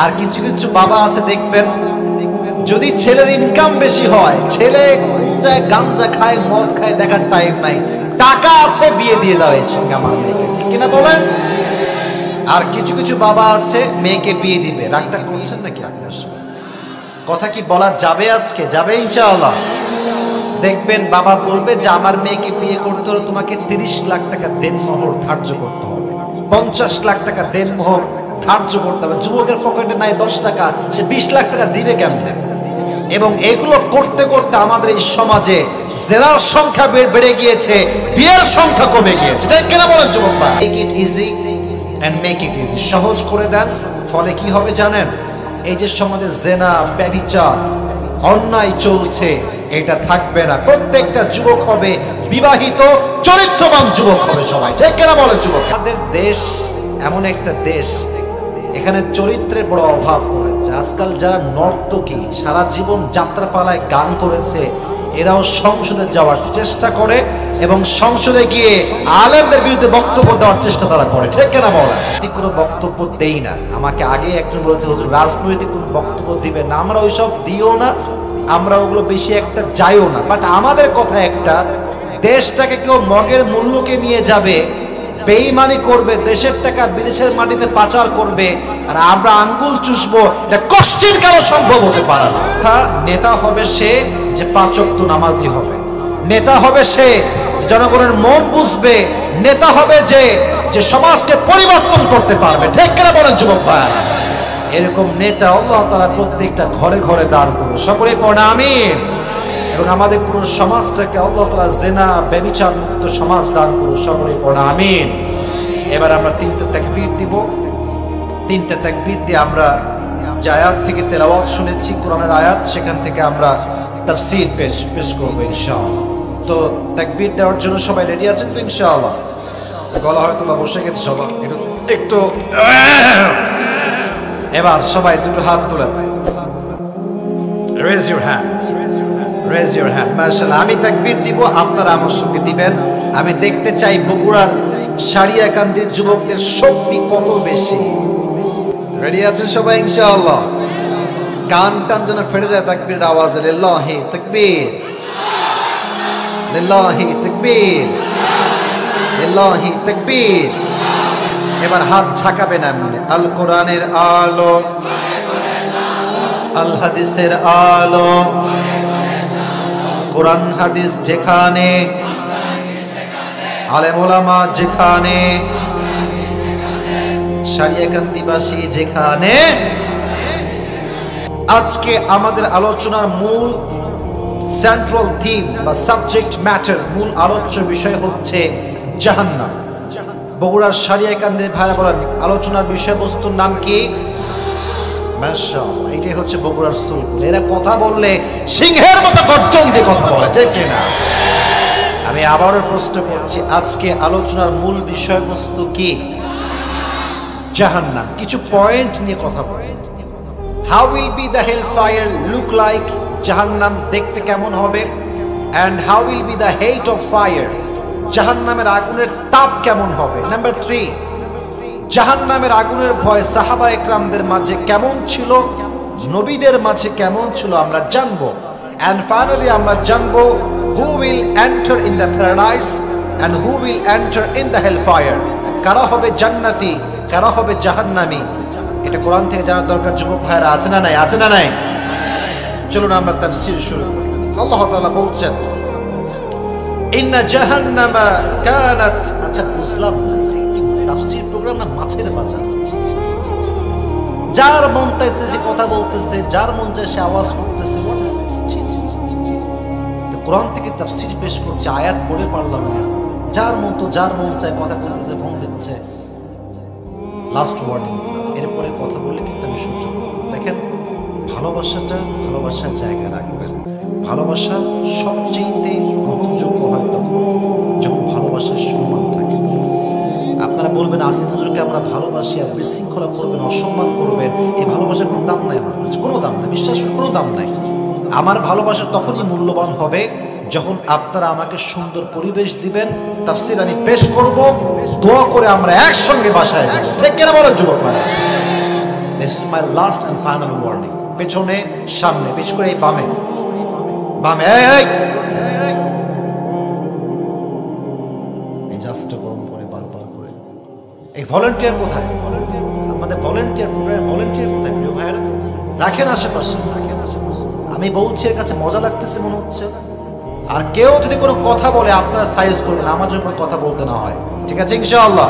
আর কিছু কিছু বাবা আছে দেখবেন, যদি ছেলের ইনকাম বেশি হয়, ছেলে গাঞ্জা খায়, মদ খায়, দেখার টাইম নাই, টাকা আছে, বিয়ে দিয়ে দাও এর সঙ্গে আমার মেয়েকে, ঠিক কিনা বলেন? আর কিছু কিছু বাবা আছে মেয়েকে বিয়ে দিবে, রাগটা করছেন নাকি আপনার সাথে? কথা কি বলা যাবে? আজকে যাবে ইনশাআল্লাহ। দেখবেন বাবা বলবে যে আমার মেয়েকে বিয়ে করতে হলে তোমাকে 30 লাখ টাকা দেনমোহর ধার্য করতে হবে, 50 লাখ টাকা দেনমোহর ধার্য করতে হবে। যুবকের পকেটে নাই 10 টাকা, সে 20 লাখ টাকা দিবে কেমনে? এবং এগুলো করতে করতে আমাদের এই সমাজে জেনার সংখ্যা বেড়ে গিয়েছে, বিয়ের সংখ্যা কমে গিয়েছে। তাই কেন বলেন যুবক ভাই? Make it easy and make it easy, সহজ করে দেন, ফলে কি হবে জানেন? এই যে সমাজে জেনা, ব্যভিচার, অন্যায় চলছে, এটা থাকবে না। প্রত্যেকটা যুবক হবে বিবাহিত, চরিত্রবান যুবক হবে সবাই, ঠিক কিনা বলেন যুবক? আমাদের দেশ এমন একটা দেশ, এখানে চরিত্রের বড় অভাব পড়েছে। আজকাল যারা নর্তকী, সারা জীবন যাত্রাপালায় গান করেছে, এরাও সংসদে যাওয়ার চেষ্টা করে এবং সংসদে গিয়ে আলেমদের বিরুদ্ধে বক্তব্য দেওয়ার চেষ্টা তারা করে, ঠিক কিনা বলেন? কোনো বক্তব্য দেই না। আমাকে আগে একজন বলেছে, হুজুর রাজনৈতিক কোনো বক্তব্য দিবে না। আমরা ওইসব দিও না, আমরা ওগুলো বেশি একটা যাইও না। বাট আমাদের কথা একটা, দেশটাকে কেউ মগের মূল্যকে নিয়ে যাবে, বেঈমানি করবে, দেশের টাকা বিদেশের মাটিতে পাচার করবে, আর আমরা আঙ্গুল চুষবো, এটা কষ্টের কারো সম্ভব হতে পারে না। নেতা হবে সে যে 5 ওয়াক্ত নামাজি হবে, নেতা হবে সে জনগণের মন বুঝবে, নেতা হবে যে সমাজকে পরিবর্তন করতে পারবে, ঠিক কিনা বলেন যুবক ভাই? এরকম নেতা আল্লাহ তাআলা প্রত্যেকটা ঘরে ঘরে দান করুন, সকলে পড়েন আমিন। এবং আমাদের পুরো সমাজটাকে আল্লাহ তাআলা জিনা ব্যভিচার মুক্ত সমাজ দান করুন, সকলে পড়েন আমিন। এবার আমরা 3টা তাকবীর দিব। 3টা তাকবীর দিয়ে আমরা যে আয়াত থেকে তেলাওয়াত শুনেছি, কোরআনের আয়াত, সেখান থেকে আমরা তাফসীর পেশ করব ইনশাআল্লাহ। তো তাকবীর দেওয়ার জন্য সবাই রেডি আছেন তো ইনশাআল্লাহ? গলা হয়তো বা বসে গেছে সবার একটু। এবার সবাই দুটো হাত তুলেন, raise your hand, raise your hand. মাশাআল্লাহ, আমি তাকবীর দিব, আপনারা আমার সঙ্গে দিবেন। আমি দেখতে চাই বগুড়ার সারিয়াকান্দির যুবকদের শক্তি কত বেশি। রেডি আছেন সবাই ইনশাআল্লাহ? কান টান যেন ফেটে যায় তাকবীরের আওয়াজে। লিল্লাহি তাকবীর, লিল্লাহি তাকবীর, লিল্লাহি তাকবীর। এবার হাত ঝাঁকাবেন এমনি। আল কোরআনের আলো, আল হাদিসের আলো, কোরআন হাদিস যেখানে, আলেম ওলামা যেখানে, সারিয়াকান্দিবাসী যেখানে। আজকে আমাদের আলোচনার মূল সেন্ট্রাল থিম বা সাবজেক্ট ম্যাটার, মূল আলোচ্য বিষয় হচ্ছে জাহান্নাম। বগুড়ার সারিয়াকান্দির ভাইরা বলেন, আলোচনার বিষয়বস্তুর নাম কি? মাশাআল্লাহ, এটাই হচ্ছে বগুড়ার সুলকুল। এরা কথা বললে সিংহের মতো গর্জন দিয়ে কথা বলে, ঠিক কিনা? আমি আবারও প্রশ্ন করছি, আজকে আলোচনার মূল বিষয়বস্তু কি? জাহান্নাম। কিছু পয়েন্ট নিয়ে কথা বলি। How will be the hell fire look like? জাহান্নাম দেখতে কেমন হবে? And how will be the heat of fire? জাহান্নামের আগুনের তাপ কেমন হবে? নাম্বার 3, জাহান্নামের আগুনের ভয় সাহাবা একরামদের মাঝে কেমন ছিল, নবীদের মাঝে কেমন ছিল, আমরা জানবো। অ্যান্ড ফাইনালি আমরা জানবো who will enter in the paradise and who will enter in the hell fire. কারা হবে জান্নাতি, কারা হবে জাহান্নামী? এটা কোরআন থেকে জানার দরকার যুবক ভাইরা, আছে না নাই? আছে না নাই? চলুন আমরা তাফসীর শুরু করি। আল্লাহ তাআলা বলছেন, ইন্না জাহান্নামা কানাত। আচ্ছা, বুঝলাম না, তাফসীর প্রোগ্রাম না মাছের বাজার। যার মন চাইছে সে কথা বলতেছে, যার মন চায় সে আওয়াজ করতেছে। What is this? কোরআন থেকে তাফসীর পেশ করছে, আয়াত পড়ে পারলাম না। যার মন তো যার মন চায় কথা বলতেছে, ফোন দিচ্ছে। লাস্ট ওয়ার্নিং, এরপরে কথা বললে কিন্তু আমি সহ্য করব। দেখেন, ভালোবাসাটা ভালোবাসার জায়গা রাখবেন। ভালোবাসা সবচেয়ে গ্রহণযোগ্য হয় তখন যখন ভালোবাসার সম্মান থাকে। আপনারা বলবেন, আসিফ হুজুরকে আমরা ভালোবাসি, আর বিশৃঙ্খলা করবেন, অসম্মান করবেন, এই ভালোবাসার কোনো দাম নাই। আমার কাছে কোনো দাম নাই, বিশ্বাস করে কোনো দাম নাই। আমার ভালোবাসা তখনই মূল্যবান হবে যখন আপনারা আমাকে সুন্দর পরিবেশ দিবেন, তাফসীর আমি পেশ করব, দোয়া করে আমরা একসঙ্গে বাসায় যাব, ঠিক কিনা বলেন যুবক ভাই? This is my last and final warning. পেছনে সামনে, বিশেষ করে এই বামে বামে, এই জাস্টটা গরম করে বারবার করে। এই ভলান্টিয়ার কোথায়? আমাদের ভলান্টিয়ার প্রোগ্রাম, ভলান্টিয়ার কোথায় প্রিয় ভাইয়েরা? রাখেন আশেপাশে। আমি বলছি এর কাছে মজা লাগতেছে মনে হচ্ছে। আর কেউ যদি কোনো কথা বলে আপনারা সাইজ করবেন, আমার জন্য কোনো কথা বলতে না হয়, ঠিক আছে ইনশাআল্লাহ?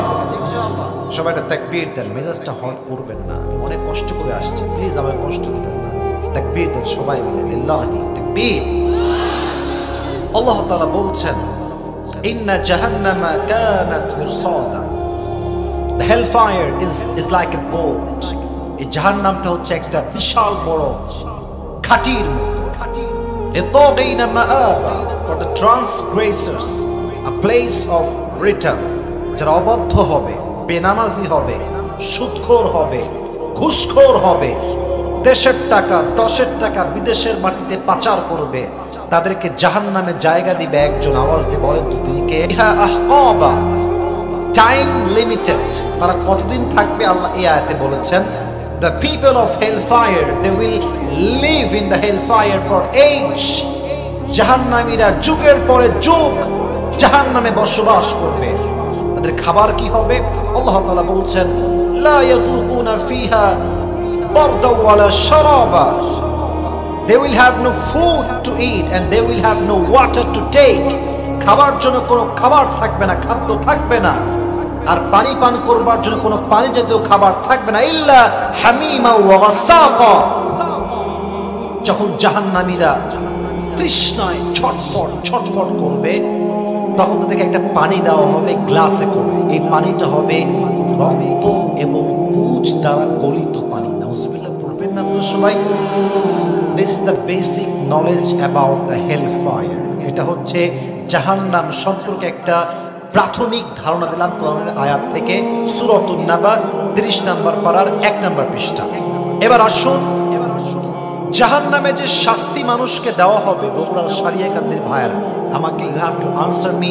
সবাই একটা তাকবীর দেন, মেজাজটা হট করবেন না, অনেক কষ্ট করে আসছে, প্লিজ আমার কষ্ট দিবেন না। তাকবীর দেন সবাই মিলে, লিল্লাহি তাকবীর। আল্লাহ তাআলা বলছেন ইন্না জাহান্নামা কানাত মিরসাদা, the hellfire is like a boat। এই জাহান্নামটা হচ্ছে একটা বিশাল বড় ঘাটির মতো। লিতাগিনা মাআবা, for the transgressors a place of return। যারা অবাধ্য হবে, বেনামাজি হবে, সুদখোর হবে, ঘুষখোর হবে, দেশের টাকা, দশের টাকা বিদেশের মাটিতে পাচার করবে, তাদেরকে জাহান্নামে জায়গা দিবে একজন। আওয়াজ দিয়ে বলেন তো তিনি কে? ইহা আহকাবা, টাইম লিমিটেড। তারা কতদিন থাকবে আল্লাহ এই আয়াতে বলেছেন, the people of hellfire they will live in the hellfire for age। জাহান্নামীরা যুগের পরে যুগ জাহান্নামে বসবাস করবে। তাদের খাবার কি হবে? আল্লাহ তাআলা বলছেন লা ইয়াযুকুনা ফিহা বারদা ওয়ালা শারাবা, they will have no food to eat and they will have no water to take। খাবার জন্য কোনো খাবার থাকবে না, খাদ্য থাকবে না, আর পানি পান করবার জন্য কোনো পানি জাতীয় খাবার থাকবে না, ইল্লা হামিমা ওয়া গাসাকা। যখন জাহান্নামীরা তৃষ্ণায় ছটফট ছটফট করবে, তখন তাদেরকে একটা পানি দেওয়া হবে গ্লাসে করে। এই পানিটা হবে রক্ত এবং পুঁজ দ্বারা গলিত পানি। নাউজুবিল্লাহ পড়বেন না আপনারা সবাই? This is the basic knowledge about the hellfire. এটা হচ্ছে জাহান্নাম সম্পর্কে একটা প্রাথমিক ধারণা দিলাম কোরআনের আয়াত থেকে, সূরাতুন নাবা 30 নম্বর পারার 1 নম্বর পৃষ্ঠা। এবার আসুন জাহান্নামে যে শাস্তি মানুষকে দেওয়া হবে, বগুড়ার সারিয়া কান্দির ভাইয়েরা, আমাকে you have to answer me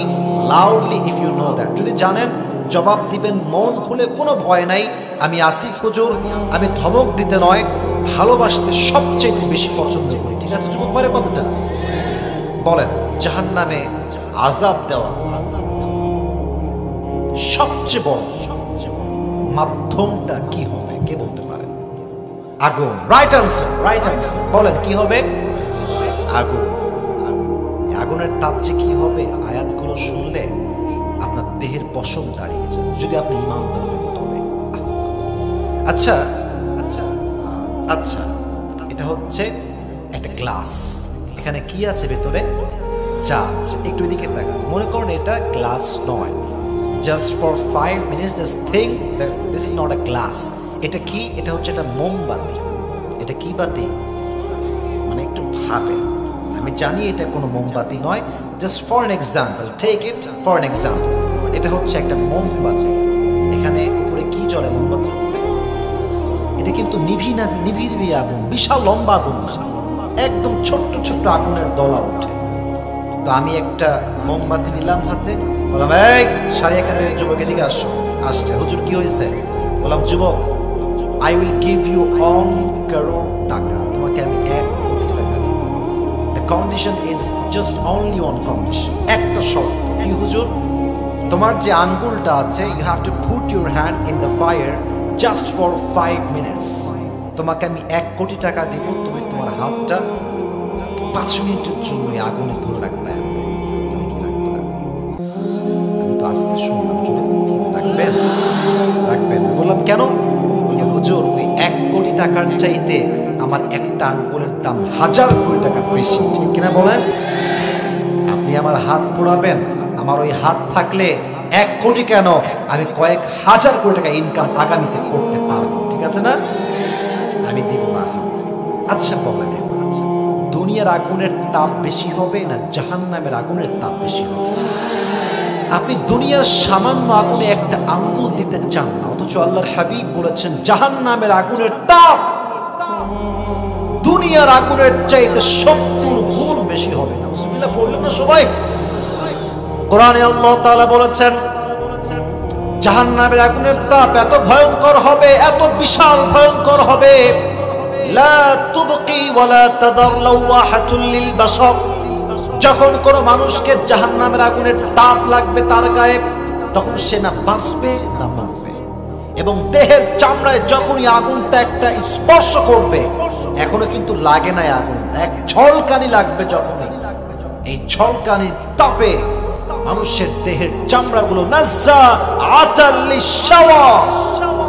loudly if you know that. যদি জানেন জবাব দিবেন মন খুলে, কোনো ভয় নাই। আমি আসিফ হুজুর, আমি ধমক দিতে নয়, ভালোবাসতে সবচেয়ে বেশি পছন্দ করি, ঠিক আছে যুবক ভাইয়ের কথাটা বলেন। জাহান্নামে আযাব দেওয়া সবচেয়ে বড় মাধ্যমটা কি হবে কে বলতে পারেন? আগুন। Right answer, right answer. বলেন কি হবে? আগুন। আগুনের তাপ যে কি হবে, আয়াতগুলো শুনলে আপনার দেহের পশম দাঁড়িয়ে যায়, যদি আপনি ঈমানদার তবে। আচ্ছা আচ্ছা আচ্ছা, এটা হচ্ছে একটা গ্লাস, এখানে কি আছে ভেতরে? চা আছে। একটু এদিকে তাকান, মনে করেন এটা গ্লাস নয়। Just for 5 minutes just think that this is not a glass। এটা কি? এটা হচ্ছে একটা মোমবাতি। এটা কি বাতি? মানে একটু ভাবে, আমি জানি এটা কোনো মোমবাতি নয়, just for an example, take it for an example। এটা হচ্ছে একটা মোমবাতি। এখানে উপরে কি জ্বলে মোমবাতির উপরে? এটা কিন্তু নিভিরবি আগুন, বিশাল লম্বা আগুন না, একদম ছোট্ট ছোট্ট আগুনের দলা ওঠে। তো আমি একটা মোমবাতি নিলাম হাতে, বললাম এই সারিয়া কান্দের যুবক এদিকে আসো। আসছে, হুজুর কি হয়েছে? বললাম যুবক, I will give you 1 crore টাকা, তোমাকে আমি 1 কোটি টাকা দিব। The condition is just only one condition, একটা শর্ত। কি হুজুর? তোমার যে আঙ্গুলটা আছে, you have to put your hand in the fire just for 5 minutes। তোমাকে আমি 1 কোটি টাকা দিব, তুমি তোমার হাতটা 5 মিনিটের জন্য আগুনে ধরে রাখবে। তুমি কি রাখবে? আমি তো আসতে শুনলাম, রাখবেন? রাখবেন? বললাম কেন? হুজুর ওই 1 কোটি টাকার চাইতে আমার একটা আঙ্গুলের দাম 1000 কোটি টাকা বেশি, ঠিক কিনা বলেন? আপনি আমার হাত পোড়াবেন, আমার ওই হাত থাকলে 1 কোটি কেন, আমি কয়েক হাজার কোটি টাকা ইনকাম আগামীতে করতে পারবো, ঠিক আছে না? আমি দিব না। আচ্ছা বলেন, দুনিয়ার আগুনের তাপ বেশি হবে না জাহান্নামের আগুনের তাপ বেশি হবে? আপনি দুনিয়ার সামান্য আগুনে একটা আঙ্গুল দিতে চান না, অথচ আল্লাহর হাবিব বলেছেন জাহান্নামের আগুনের তাপ দুনিয়ার আগুনের চাইতে 70 গুণ বেশি হবে। নাউজুবিল্লাহ বললেন না সবাই? কোরআনে আল্লাহ তাআলা বলেছেন জাহান্নামের আগুনের তাপ এত ভয়ঙ্কর হবে, এত বিশাল ভয়ঙ্কর হবে, লা তুবকি ওয়ালা তাদার লাওয়াহাতুল লিল বাশার। যখন কোনো মানুষকে জাহান্নামের আগুনের তাপ লাগবে তার গায়ে, তখন সে না বাঁচবে না মরবে। এবং দেহের চামড়ায় যখনই আগুনটা একটা স্পর্শ করবে, এখনো কিন্তু লাগে না আগুন, এক ঝলকানি লাগবে। যখনই এই ঝলকানির তাপে মানুষের দেহের চামড়াগুলো নাজ্জা Atal লিশাওয়া,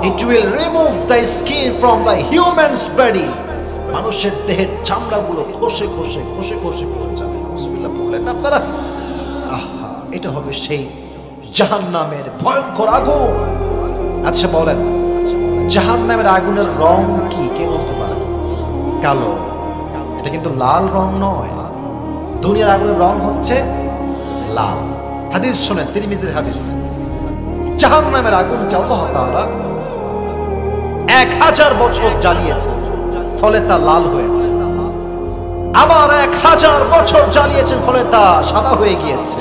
it will remove the skin from the human's body। মানুষের দেহের চামড়াগুলো খসে খসে খসে খসে পড়ে যাবে। বিসমিল্লাহ বলেন আপনারা। আহা, এটা হবে সেই জাহান্নামের ভয়ঙ্কর আগুন। আচ্ছা বলেন, জাহান্নামের আগুনের রং কি? কে বলতে পারে? কালো। এটা কিন্তু লাল রং নয়। দুনিয়ার আগুনের রং হচ্ছে লাল। হাদিস শুনেন, তিরমিজির হাদিস। জাহান্নামের আগুনকে আল্লাহ তাআলা 1000 বছর জ্বালিয়েছে, ফলে তা লাল হয়েছে। আবার 1000 বছর জ্বালিয়েছেন, ফলে তা সাদা হয়ে গিয়েছে।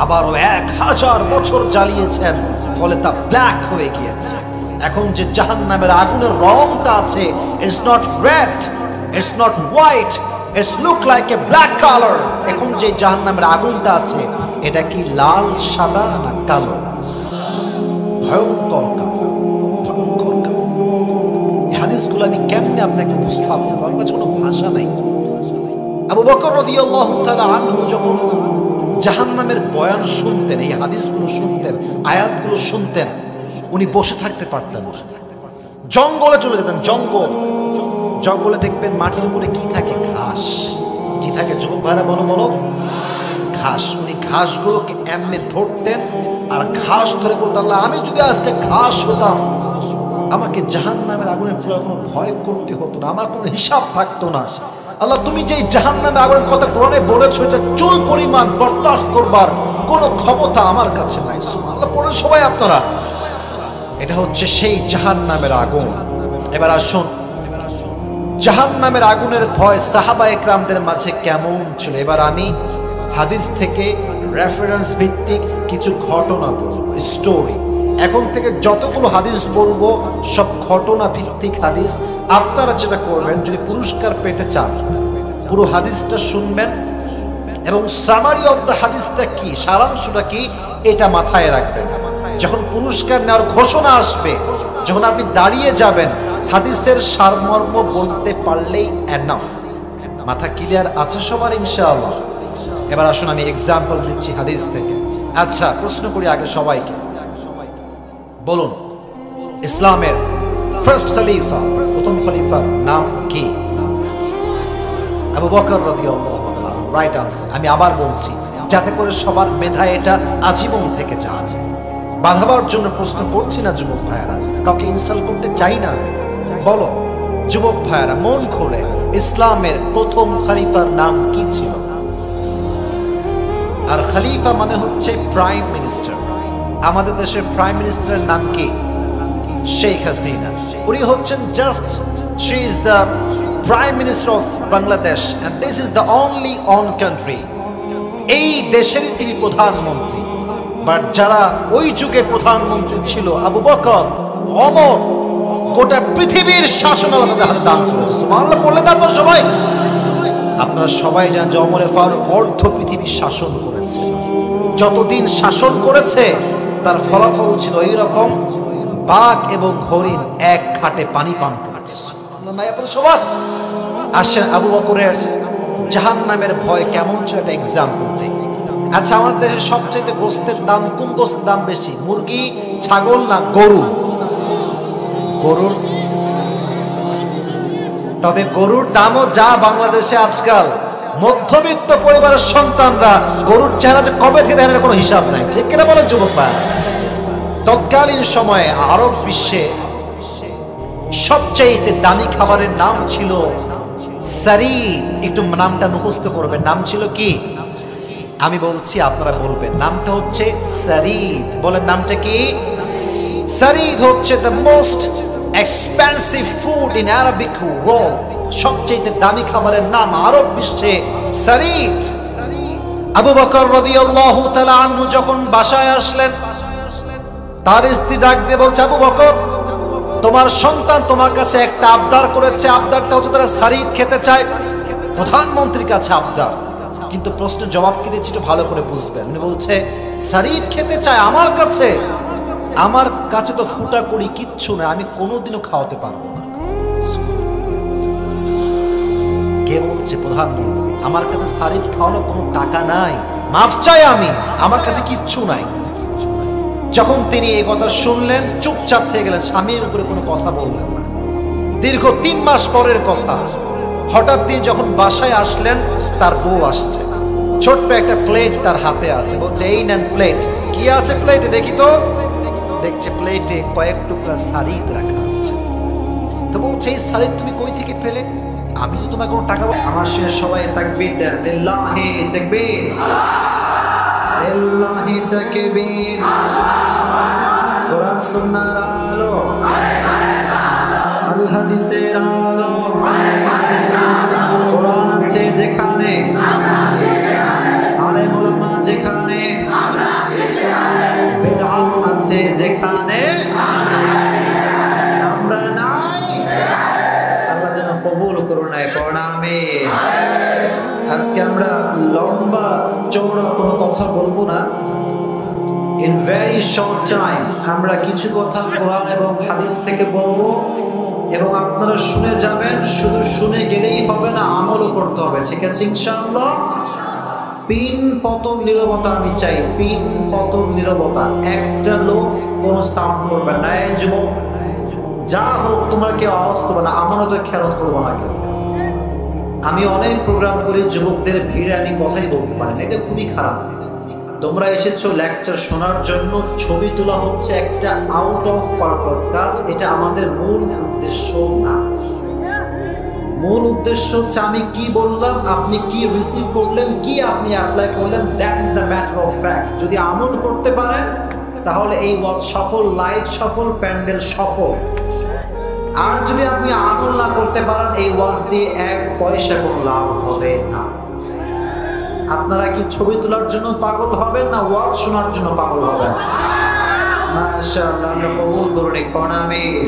আবারও 1000 বছর জ্বালিয়েছেন, ফলে তা ব্ল্যাক হয়ে গিয়েছে। এখন যে জাহান্নামের আগুনের রংটা আছে, it's not red, it's not white, it's look like a black colour. এখন যে জাহান্নামের আগুনটা আছে, এটা কি লাল, সাদা না কালো? ভয়ঙ্কর কালো, ভয়ঙ্কর কালো। এই হাদিসগুলো আমি কেমনে আপনাকে উপস্থাপন করব? আমার কাছে কোনো ভাষা নাই। আবু বকর রাদিয়াল্লাহু তাআলা আনহু যখন জাহান্নামের বয়ান শুনতেন, এই হাদিসগুলো শুনতেন, আয়াতগুলো শুনতেন, উনি বসে থাকতে পারতেন। জঙ্গলে চলে যেতেন। জঙ্গলে দেখবেন মাটির উপরে কি থাকে? ঘাস। কি থাকে যুবক ভাইরা? বলো বলো। ঘাস। উনি ঘাসগুলোকে এমনি ধরতেন আর ঘাস ধরে বলতেন, আল্লাহ, আমি যদি আজকে ঘাস হতাম, আমাকে জাহান্নামের আগুনে পুরো কোনো ভয় করতে হতো না, আমার কোনো হিসাব থাকতো না। আল্লাহ, তুমি যে জাহান্নামের আগুনের কথা কোরআনে বলেছো, এটা চুল পরিমাণ বরদাস্ত করবার কোনো ক্ষমতা আমার কাছে নাই। সুবহানাল্লাহ পড়েন সবাই আপনারা। এটা হচ্ছে সেই জাহান্নামের আগুন। এবার আসুন, জাহান্নামের আগুনের ভয় সাহাবা একরামদের মাঝে কেমন ছিল। এবার আমি হাদিস থেকে রেফারেন্স ভিত্তিক কিছু ঘটনা বলবো, স্টোরি। এখন থেকে যতগুলো হাদিস বলবো সব ঘটনা ভিত্তিক হাদিস। আপনারা যেটা করবেন, যদি পুরস্কার পেতে চান, পুরো হাদিসটা শুনবেন এবং সামারি অফ দ্য হাদিসটা কি, সারাংশটা কি, এটা মাথায় রাখবেন। যখন পুরস্কার নেওয়ার ঘোষণা আসবে, যখন আপনি দাঁড়িয়ে যাবেন, হাদিসের সারমর্ম বলতে পারলেই এনাফ। মাথা ক্লিয়ার আছে সবার ইনশাআল্লাহ? এবার আসুন আমি এক্সাম্পল দিচ্ছি হাদিস থেকে। আচ্ছা, প্রশ্ন করি আগে সবাইকে, বলুন ইসলামের ফার্স্ট খলিফা, প্রথম খলিফার নাম কি? আবু বকর রাদিয়াল্লাহু তাআলা। Right answer. আমি আবার বলছি যাতে করে সবার মেধায় এটা আজীবন থেকে যায়। বাধাবার জন্য প্রশ্ন করছি না যুবক ভাইয়ারা, কাউকে ইনসাল্ট করতে চাই না। বলো যুবক ভাইয়ারা মন খুলে, ইসলামের প্রথম খলিফার নাম কি ছিল? আর খলিফা মানে হচ্ছে প্রাইম মিনিস্টার। আমাদের দেশের প্রাইম মিনিস্টারের নাম কি? শেখ হাসিনা। উনি হচ্ছেন just, she is the prime minister of Bangladesh and this is the only on country. এই দেশেরই তিনি প্রধানমন্ত্রী। বাট যারা ওই যুগে প্রধানমন্ত্রী ছিল, আবু বকর, ওমর, গোটা পৃথিবীর শাসন আল্লাহ হাতে দান করেছে। সুবহানাল্লাহ বললেন আপনারা সবাই? আপনারা সবাই জানেন যে ওমরে ফারুক অর্ধ পৃথিবী শাসন করেছে। যতদিন শাসন করেছে তার ফলাফল ছিল এইরকম, বাঘ এবং হরিণ এক ঘাটে পানি পান করেছে। সবার আসেন আবু বকরের জাহান্নামের ভয় কেমন ছিল একটা এক্সাম্পল দেই। আচ্ছা, আমাদের দেশে সবচেয়ে গোস্তের দাম, কোন গোস্তের দাম বেশি? মুরগি, ছাগল না গরু? গরুর। তবে গরুর দামও যা বাংলাদেশে আজকাল, মধ্যবিত্ত পরিবারের সন্তানরা গরুর চেহারা যে কবে থেকে দেখেন কোনো হিসাব নাই। ঠিক কিনা বলেন যুবক ভাই? তৎকালীন সময়ে আরব বিশ্বে সবচেয়ে দামি খাবারের নাম ছিল সারিদ। একটু নামটা মুখস্থ করবেন। নাম ছিল কি? আমি বলছি, আপনারা বলবেন। নামটা হচ্ছে সারিদ। বলেন নামটা কি? সারিদ হচ্ছে the most expensive food in Arabic world. সবচেয়ে দামি খাবারের নাম আরব বিশ্বে সারিদ। আবু বকর রাদিয়াল্লাহু তাআলা আনহু যখন বাসায় আসলেন, তার স্ত্রী ডাক দিয়ে বলছে, আবু বকর, তোমার সন্তান তোমার কাছে একটা আবদার করেছে, আবদারটা হচ্ছে তারা সারিদ খেতে চায়, প্রধানমন্ত্রীর কাছে আবদার। কিন্তু প্রশ্নের জবাব কি দিচ্ছি একটু ভালো করে বুঝবেন। উনি বলছে সারিদ খেতে চায় আমার কাছে, আমার কাছে তো ফুটা করি কিচ্ছু না, আমি কোনোদিনও খাওয়াতে পারবো না। কে বলছে? প্রধানমন্ত্রী। আমার কাছে সারিদ খাওয়ানো কোনো টাকা নাই, মাফ চাই আমি, আমার কাছে কিচ্ছু নাই। যখন তিনি এই কথা শুনলেন চুপচাপ থেকে গেলেন, স্বামীর উপরে কোনো কথা বললেন না। দীর্ঘ 3 মাস পরের কথা, হঠাৎ তিনি যখন বাসায় আসলেন, তার বউ আসছে, ছোট্ট একটা প্লেট তার হাতে আছে, বলছে এই নেন প্লেট। কি আছে প্লেটে দেখি তো? দেখছে প্লেটে কয়েক টুকরা সারিদ রাখা আছে। তো বলছে এই সারিদ তুমি কই থেকে পেলে? আমি তো তোমায় কোনো টাকা। আমার শেষ সবাই তাকবীর দেন, লিল্লাহি তাকবীর, লিল্লাহি তাকবীর। কোরআন সুন্নাহর আলো, আল হাদিসের আলো, কোরআন আছে যেখানে, আলেম ওলামা যেখানে, বিদআত আছে যেখানে, আমরা নাই। আল্লাহ যেন কবুল করুন, আমিন। আজকে আমরা লম্বা চওড়া কোনো কথা বলবো না। ইন ভেরি শর্ট টাইম আমরা কিছু কথা কোরআন এবং হাদিস থেকে বলবো, এবং আপনারা শুনে যাবেন। শুধু শুনে গেলেই হবে না, আমলও করতে হবে, ঠিক আছে ইনশাআল্লাহ? পিন পতন নীরবতা আমি চাই, পিন পতন নীরবতা। একটা লোক কোনো সাউন্ড করবে না। এই যুবক, যা হোক তোমরা কেউ আওয়াজ করবে না, আমারও তো খেয়াল করবো না কেউ। আমি অনেক প্রোগ্রাম করি, যুবকদের ভিড়ে আমি কথাই বলতে পারি না, এটা খুবই খারাপ। তোমরা এসেছো লেকচার শোনার জন্য, ছবি তোলা হচ্ছে একটা আউট অফ পারপাস কাজ, এটা আমাদের মূল উদ্দেশ্য না। মূল উদ্দেশ্য হচ্ছে আমি কি বললাম, আপনি কি রিসিভ করলেন, কি আপনি অ্যাপ্লাই করলেন, that is the matter of fact. যদি আমল করতে পারেন তাহলে এই ওয়াজ সফল, লাইট সফল, প্যান্ডেল সফল। আর যদি আপনি আমল না করতে পারেন, এই ওয়াজ দিয়ে 1 পয়সা কোনো লাভ হবে না। আপনারা কি ছবি তোলার জন্য পাগল হবেন না ওয়াজ শোনার জন্য পাগল হবেন? মাশাআল্লাহ, আল্লাহ কবুল করুন, আমিন।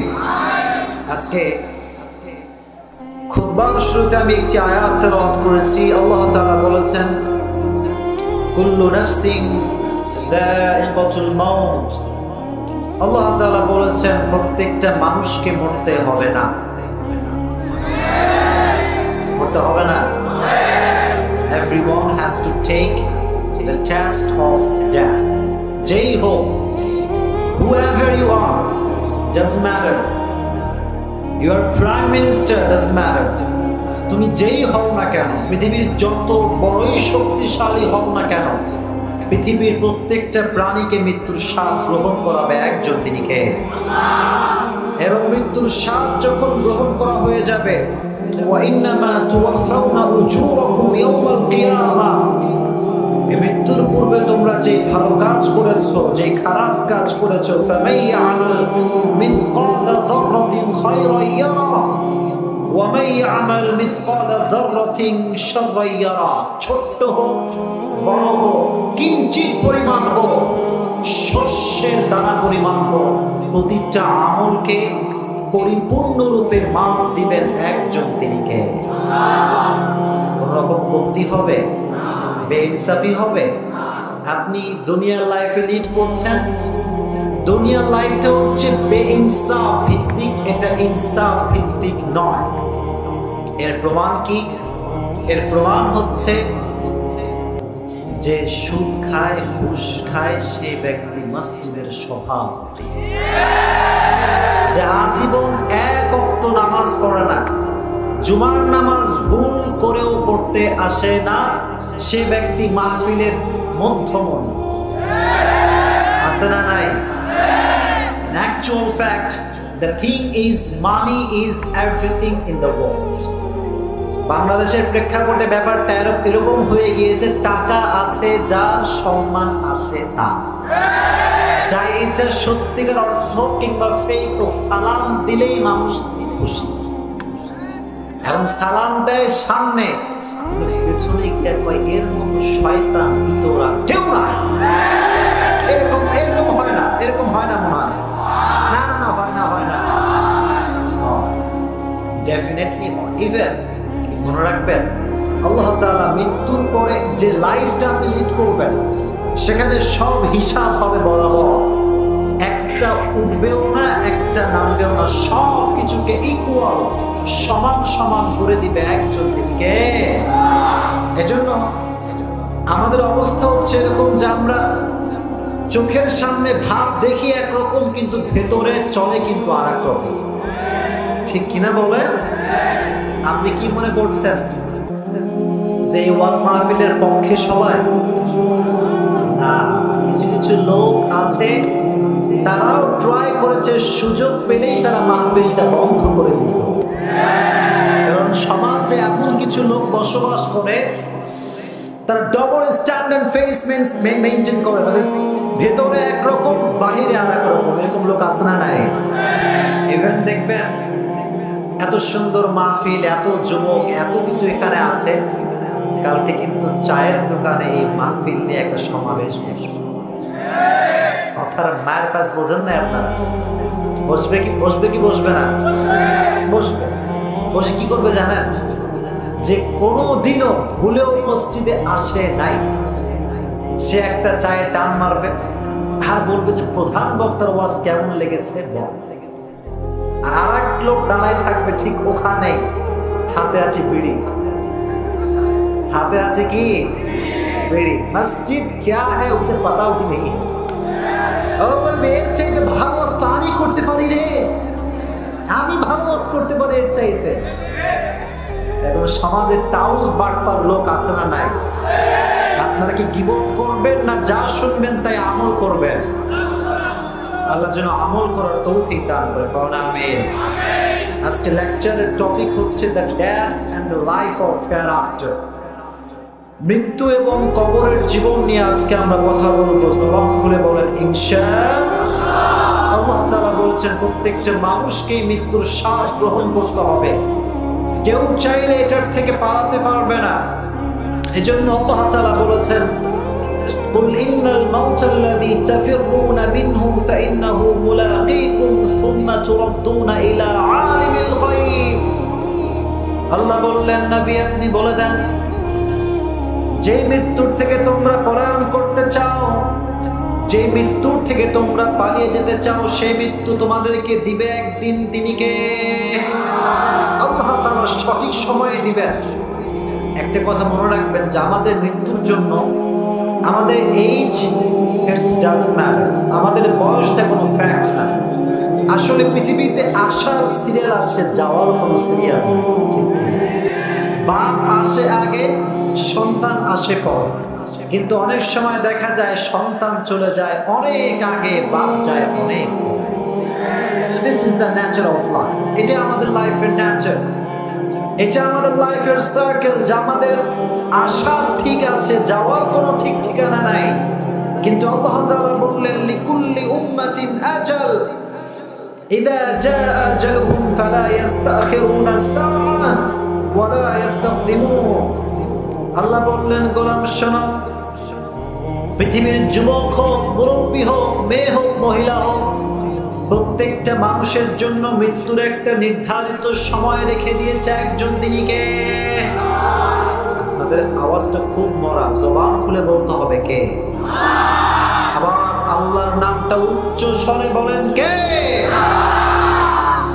আজকে খুতবার শুরুতে আমি একটি আয়াত তেলাওয়াত করেছি। আল্লাহ তাআলা বলেছেন, কুল্লু নাফসিন যায়িকাতুল মাউত। আল্লাহ তাআলা বলেছেন প্রত্যেকটা মানুষকে মরতে হবে না, মরতে হবে না। Everyone has to take the test of death. Jai ho, whoever you are, doesn't matter. You are prime minister, doesn't matter. তুমি যেই হও না কেন, পৃথিবীর যত বড়ই শক্তিশালী হও না কেন, পৃথিবীর প্রত্যেকটা প্রাণীকে মৃত্যুর স্বাদ গ্রহণ করাবে একজন, তিনি কে? এবং মৃত্যুর স্বাদ যখন গ্রহণ করা হয়ে যাবে, মৃত্যুর পূর্বে তোমরা যে ভালো কাজ করেছো, যে খারাপ কাজ করেছো, ছোট্ট হোক বড় হোক, কিঞ্চিত পরিমাণ হোক, শস্যের দানা পরিমাণ হোক, প্রতিটা আমলকে পরিপূর্ণরূপে মাপ দিবেন একজন, তিনি কে? কোন রকম কমতি হবে, বেইনসাফি হবে? আপনি দুনিয়ার লাইফে লিড করছেন, দুনিয়ার লাইফটা হচ্ছে বেইনসাফ ভিত্তিক, এটা ইনসাফ ভিত্তিক নয়। এর প্রমাণ কি? এর প্রমাণ হচ্ছে যে সুদ খায়, ঘুষ খায়, সে ব্যক্তি মসজিদের সভাপতি। যে আজীবন 1 ওয়াক্ত নামাজ পড়ে না, জুমার নামাজ ভুল করেও পড়তে আসে না, সে ব্যক্তি মাহফিলের মধ্যমণি। আছে না নাই? Actual fact, the thing is money is everything in the world. বাংলাদেশের প্রেক্ষাপটে ব্যাপারটা এরকম হয়ে গিয়েছে, টাকা আছে যার, সম্মান আছে তার। চাই এটা সত্যিকার অর্থ কিংবা ফেক হোক, সালাম দিলেই মানুষ খুশি। এবং সালাম দেয় সামনে, পেছনে গিয়ে কয় এর মতো শয়তান ইতরা কেউ না। এরকম হয় না, এরকম হয় না মনে হয়? না না না, হয় না ডেফিনেটলি হয়। ইভেন মনে রাখবেন, আল্লাহ তাআলা মৃত্যুর পরে যে লাইফটা আপনি লিড করবেন সেখানে সব হিসাব হবে বরাবর। একটা উঠবেও না, একটা নামবেও না, সব কিছুকে ইকুয়াল সমান সমান করে দিবে একজন দিনকে। এজন্য আমাদের অবস্থা হচ্ছে এরকম যে আমরা চোখের সামনে ভাব দেখি একরকম, কিন্তু ভেতরে চলে কিন্তু আর এক রকম। ঠিক কিনা বলেন? আপনি কি মনে করছেন যে এই ওয়াজ মাহফিলের পক্ষে সবাই না? কিছু কিছু লোক আছে তারাও ট্রাই করেছে, সুযোগ পেলেই তারা মাহফিলটা বন্ধ করে দিত। কারণ সমাজে এমন কিছু লোক বসবাস করে তারা ডবল স্ট্যান্ডার্ড ফেস মেইনটেইন করে, তাদের ভেতরে একরকম বাহিরে আর এক রকম। এরকম লোক আছে না নাই? ইভেন দেখবেন এত সুন্দর মাহফিল, এত যুবক, এত কিছু এখানে আছে, কালকে কিন্তু চায়ের দোকানে এই মাহফিল নিয়ে একটা সমাবেশ বসবে। কথার মায়ের পাশ বোঝেন না আপনারা? বসবে কি বসবে না? বসবে। বসে কি করবে জানেন? যে কোনো দিনও ভুলেও মসজিদে আসে নাই সে একটা চায়ের টান মারবে আর বলবে যে প্রধান বক্তার ওয়াজ কেমন লেগেছে বল। আর আরেক লোক দাঁড়ায় থাকবে ঠিক ওখানেই, হাতে আছে বিড়ি। হাতে আছে কি? বিড়ি। মসজিদ क्या है उसे पता भी नहीं है। ও বলবে এর চাইতে ভালো ওয়াজ তো আমি করতে পারি রে, আমি ভালো ওয়াজ করতে পারি এর চাইতে। এবং সমাজে টাউস বাটপার লোক আছে না নাই? আপনারা কি গীবত করবেন না যা শুনবেন তাই আমল করবেন? আল্লাহ যেন আমল করার তৌফিক দান করে, কারণ আমিন। আজকে লেকচারের টপিক হচ্ছে the death and the life of hereafter. মৃত্যু এবং কবরের জীবন নিয়ে আজকে আমরা কথা বলবো। জবান খুলে বলেন ইনশাআল্লাহ। আল্লাহ তাআলা বলেছেন প্রত্যেকটা মানুষকেই মৃত্যুর শ্বাস গ্রহণ করতে হবে, কেউ চাইলে এটার থেকে পালাতে পারবে না। এজন্য আল্লাহ তাআলা বলেছেন قل إن الموت الذي تفرون منه فإنه ملاقيكم ثم تردون إلى عالم الغيب। আল্লাহ বললেন নবী আপনি বলে দেন, যে মৃত্যুর থেকে তোমরা পলায়ন করতে চাও, যে মৃত্যুর থেকে তোমরা পালিয়ে যেতে চাও, সেই মৃত্যু তোমাদেরকে দিবে একদিন। তিনি কে? আল্লাহ তাআলা সঠিক সময়ে দিবেন। একটা কথা মনে রাখবেন যে আমাদের মৃত্যুর জন্য আমাদের এইজ ইটস ডাজন্ট ম্যাটার, আমাদের বয়সটা কোনো ফ্যাক্ট না। আসলে পৃথিবীতে আসার সিরিয়াল আছে, যাওয়ার কোনো সিরিয়াল নেই। বাপ আসে আগে, সন্তান আসে পরে। কিন্তু অনেক সময় দেখা যায় সন্তান চলে যায় অনেক আগে, বাপ যায় অনেক। This is the nature of life. এটা আমাদের লাইফের নেচার, এটা আমাদের লাইফের সার্কেল। যে আমাদের আশা ঠিক আছে, যাওয়ার কোনো ঠিক ঠিকানা নাই। কিন্তু আল্লাহ তাআলা বললেন লিকুল্লি উম্মাতিন আজাল ইযা জাআ আজালুহুম ফালা ইস্তাখিরুনা সাআ ওয়ালা ইস্তাকদিমুন। আল্লাহ বললেন গোলাম শোনো, পৃথিবীর যুবক হোক, মুরব্বী হোক, মেয়ে হোক, মহিলা হোক, প্রত্যেকটা মানুষের জন্য মৃত্যুর একটা নির্ধারিত সময় রেখে দিয়েছে একজন। তিনি কে? আপনাদের আওয়াজটা খুব মরা, জবান খুলে বলতে হবে কে। আবার আল্লাহর নামটা উচ্চ স্বরে বলেন কে।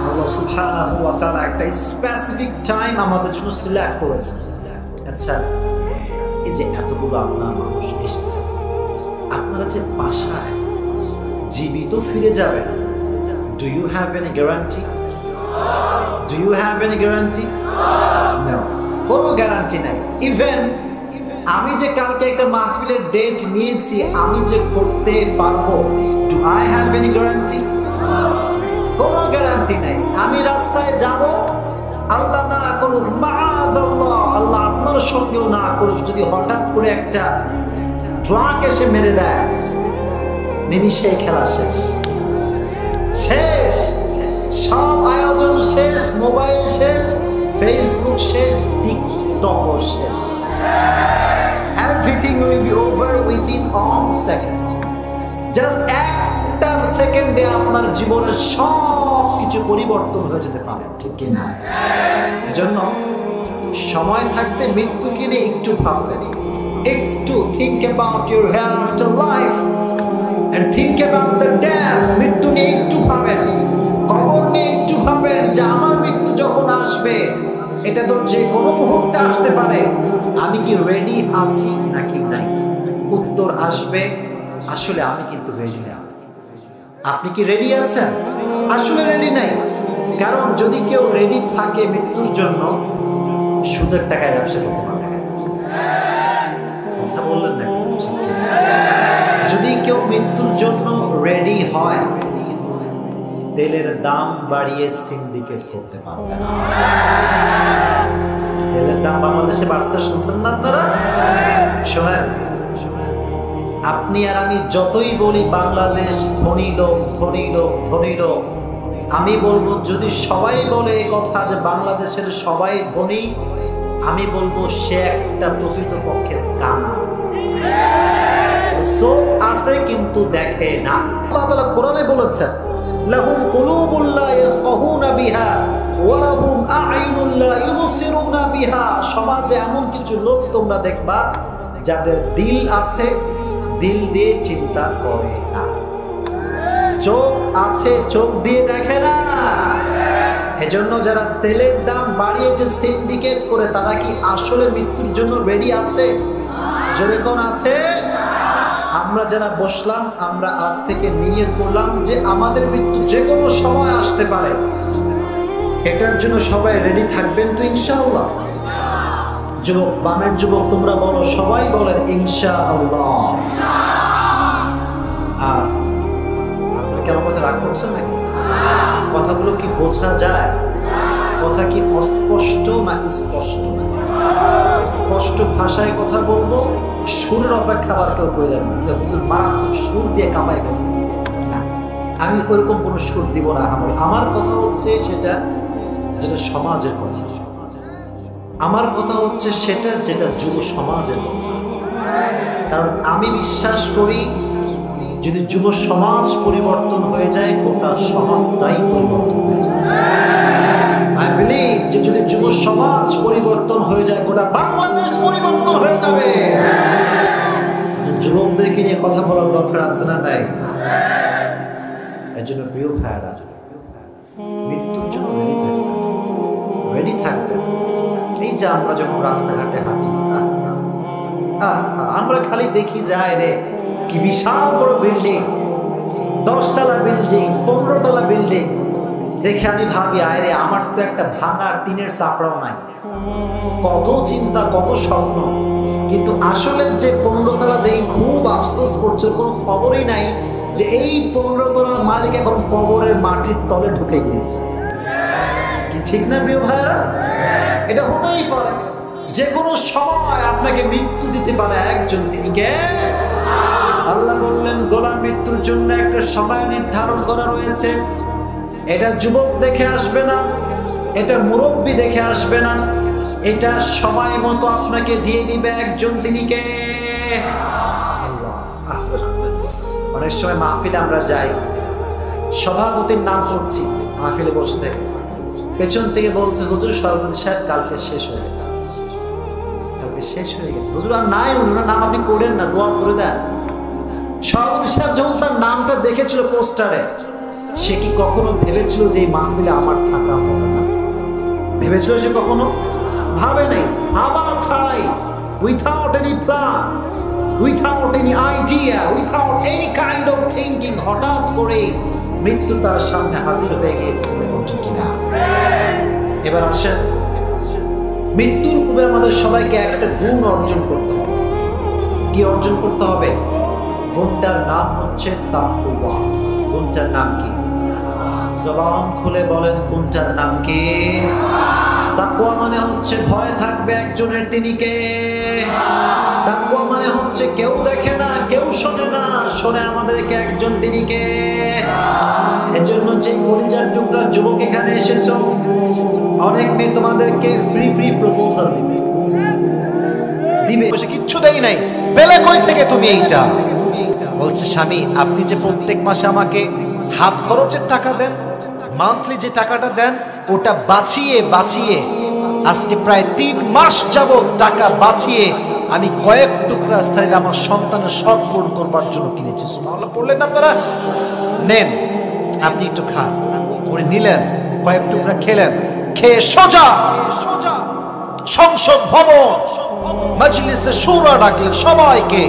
আল্লাহ সুবহানাহু ওয়া তাআলা একটা স্পেসিফিক টাইম আমাদের জন্য সিলেক্ট করেছে। আচ্ছা, এই যে এতগুলো আপনার মানুষ এসেছে, আপনারা যে বাসায় জীবিত ফিরে যাবেন, do you have any guarantee? Do you have any guarantee? No, কোনো গ্যারান্টি নাই। ইভেন আমি যে কালকে একটা মাহফিলের ডেট নিয়েছি, আমি যে করতে পারবো, do I have any guarantee? কোনো গ্যারান্টি নাই। আমি রাস্তায় যাব, আল্লাহ না করুক, মাআযাল্লাহ, আল্লাহ আপনার সঙ্গেও না করুক, যদি হঠাৎ করে একটা ট্রাক এসে মেরে দেয়, নিমিষেই খেলা শেষ। শেষ, সব আয়োজন শেষ, মোবাইল শেষ, ফেসবুক শেষ, টিকটক শেষ। Everything will be over within 1 second. Just এক একটা সেকেন্ডে আপনার জীবনের সব কিছু পরিবর্তন হয়ে যেতে পারে, ঠিক কিনা? এজন্য সময় থাকতে মৃত্যুকে নিয়ে একটু ভাববেন, একটু think about your hereafter life and think about the death. মৃত্যু নিয়ে একটু ভাবেন, কবর নিয়ে একটু ভাবেন যে আমার মৃত্যু যখন আসবে এটা তো যে কোনো মুহূর্তে আসতে পারে, আমি কি রেডি আছি নাকি নাই? উত্তর আসবে আসলে আমি কিন্তু রেডি না। আপনি কি রেডি আছেন? আসলে রেডি নাই। কারণ যদি কেউ রেডি থাকে মৃত্যুর জন্য, সুদের টাকায় ব্যবসা করতে পারবে। কথা বললেন না? যদি কেউ মৃত্যুর জন্য রেডি হয়, তেলের দাম বাড়িয়ে সিন্ডিকেট করতে পারবে না। তেলের দাম বাংলাদেশে বাড়ছে, শুনছেন না আপনারা? শোনেন, আপনি আর আমি যতই বলি বাংলাদেশ ধনী লোক ধনী লোক ধনী লোক, আমি বলবো যদি সবাই বলে এই কথা যে বাংলাদেশের সবাই ধনী, আমি বলবো সে একটা প্রকৃতপক্ষের কানা। চোখ আছে কিন্তু দেখে না। আল্লাহ তাআলা কোরআনে বলেছেন, লাহুম কুলুবুল লা ইয়াফকাহুনা বিহা ওয়া লাহুম আ'ইনুল লা ইউবসিরুনা বিহা। সমাজে এমন কিছু লোক তোমরা দেখবা যাদের দিল আছে, দিল দিয়ে চিন্তা করে না। চোখ আছে, চোখ দিয়ে দেখে না। এজন্য যারা তেলের দাম বাড়িয়ে যে সিন্ডিকেট করে, তারা কি আসলে মৃত্যুর জন্য রেডি আছে? জোরে কোন আছে? আমরা যারা বসলাম, আমরা আজ থেকে নিয়ত করলাম যে আমাদের মৃত্যু যে কোনো সময় আসতে পারে। এটার জন্য সবাই রেডি থাকবেন তো ইনশাআল্লাহ? যুবক, বামের যুবক তোমরা বলো, সবাই বলেন ইনশাআল্লাহ। আর আপনারা কেমন কথা রাগ করছেন নাকি? কথাগুলো কি বোঝা যায়? কথা কি অস্পষ্ট না স্পষ্ট? স্পষ্ট ভাষায় কথা বলবো, সুরের অপেক্ষা আবার কেউ কইলেন না যে হুজুর মারাত্মক সুর দিয়ে কামাই ফেলবে। আমি ওরকম কোনো সুর দিব না। আমার কথা হচ্ছে সেটা যেটা সমাজের কথা, আমার কথা হচ্ছে সেটা যেটা যুব সমাজের কথা। কারণ আমি বিশ্বাস করি যদি যুব সমাজ পরিবর্তন হয়ে যায়, গোটা সমাজটাই পরিবর্তন হয়ে যায়। I believe যে যদি যুব সমাজ পরিবর্তন হয়ে যায়, গোটা বাংলাদেশ পরিবর্তন হয়ে যাবে। যুবকদেরকে নিয়ে কথা বলার দরকার আছে না নাই? এর জন্য প্রিয় ভাইরা, মৃত্যুর জন্য রেডি থাকবেন। এই যে আমরা যখন রাস্তাঘাটে হাঁটি, আমরা খালি দেখি যায় রে কি বিশাল বড় বিল্ডিং, 10 তলা বিল্ডিং, 15 তলা বিল্ডিং দেখে আমি ভাবি আয় রে, আমার তো একটা ভাঙা টিনের চাপড়াও নাই। কত চিন্তা, কত স্বপ্ন, কিন্তু আসলে যে 15 তলা দেখি খুব আফসোস করছে, কোনো খবরই নাই যে এই 15 তলার মালিক এখন কবরের মাটির তলে ঢুকে গিয়েছে। কি ঠিক না প্রিয় ভাইরা? এটা হতেই পারে, যে কোনো সময় আপনাকে মৃত্যু দিতে পারে একজন, তিনি কে? আল্লাহ বললেন গোলাম মৃত্যুর জন্য একটা সময় নির্ধারণ করা রয়েছে। এটা যুবক দেখে আসবে না, এটা মুরব্বী দেখে আসবে না, এটা সময় মতো আপনাকে দিয়ে দিবে একজন, তিনি কে? অনেক সময় মাহফিলে আমরা যাই, সভাপতির নাম করছি, মাহফিলে বসে থেকে পেছন থেকে বলছে হুজুর সভাপতি সাহেব কালকে শেষ হয়ে গেছে, কালকে শেষ হয়ে গেছে। হুজুর আর নাই, ওনার নাম আপনি পড়েন না, দোয়া করে দেন। সভাপতি সাহেব যখন তার নামটা দেখেছিল পোস্টারে, সে কি কখনো ভেবেছিল যে এই মাহফিলে আমার থাকা হবে না? ভেবেছিল সে কখনো? ভাবে নাই। ভাবা ছাড়াই, without any plan, without any idea, without any kind of thinking, হঠাৎ করে মৃত্যু তার সামনে হাজির হয়ে গিয়েছে। কিনা? এবার আসেন, মৃত্যুর পূর্বে আমাদের সবাইকে একটা গুণ অর্জন করতে হবে। কি অর্জন করতে হবে? গুণটার নাম হচ্ছে তাকওয়া। গুণটার নাম কি? জবান খুলে বলেন, গুণটার নাম কি? তাকওয়া মানে হচ্ছে ভয় থাকবে একজনের, তিনি কে? তাকওয়া মানে হচ্ছে কেউ দেখে না, কেউ শোনে না, শোনে আমাদেরকে একজন, তিনি কে? এজন্য যে কলিজার টুকরা যুবক এখানে এসেছো, অনেক মেয়ে তোমাদেরকে ফ্রি প্রপোজাল দিবে, কিচ্ছু দেই নাই, পেলে কই থেকে তুমি এইটা? বলছে স্বামী আপনি যে প্রত্যেক মাসে আমাকে হাত খরচের টাকা দেন, মান্থলি যে টাকাটা দেন, ওটা বাঁচিয়ে বাঁচিয়ে আজকে প্রায় 3 মাস যাবত টাকা বাঁচিয়ে আমি কয়েক টুকরা স্থায়ী আমার সন্তানের শখ পূরণ করবার জন্য কিনেছি। সুবহানাল্লাহ পড়লেন আপনারা? নেন আপনি একটু খান। উনি নিলেন, কয়েক টুকরা খেলেন, খেয়ে সোজা সংসদ ভবন মজলিসে শুরা ডাকলেন সবাইকে,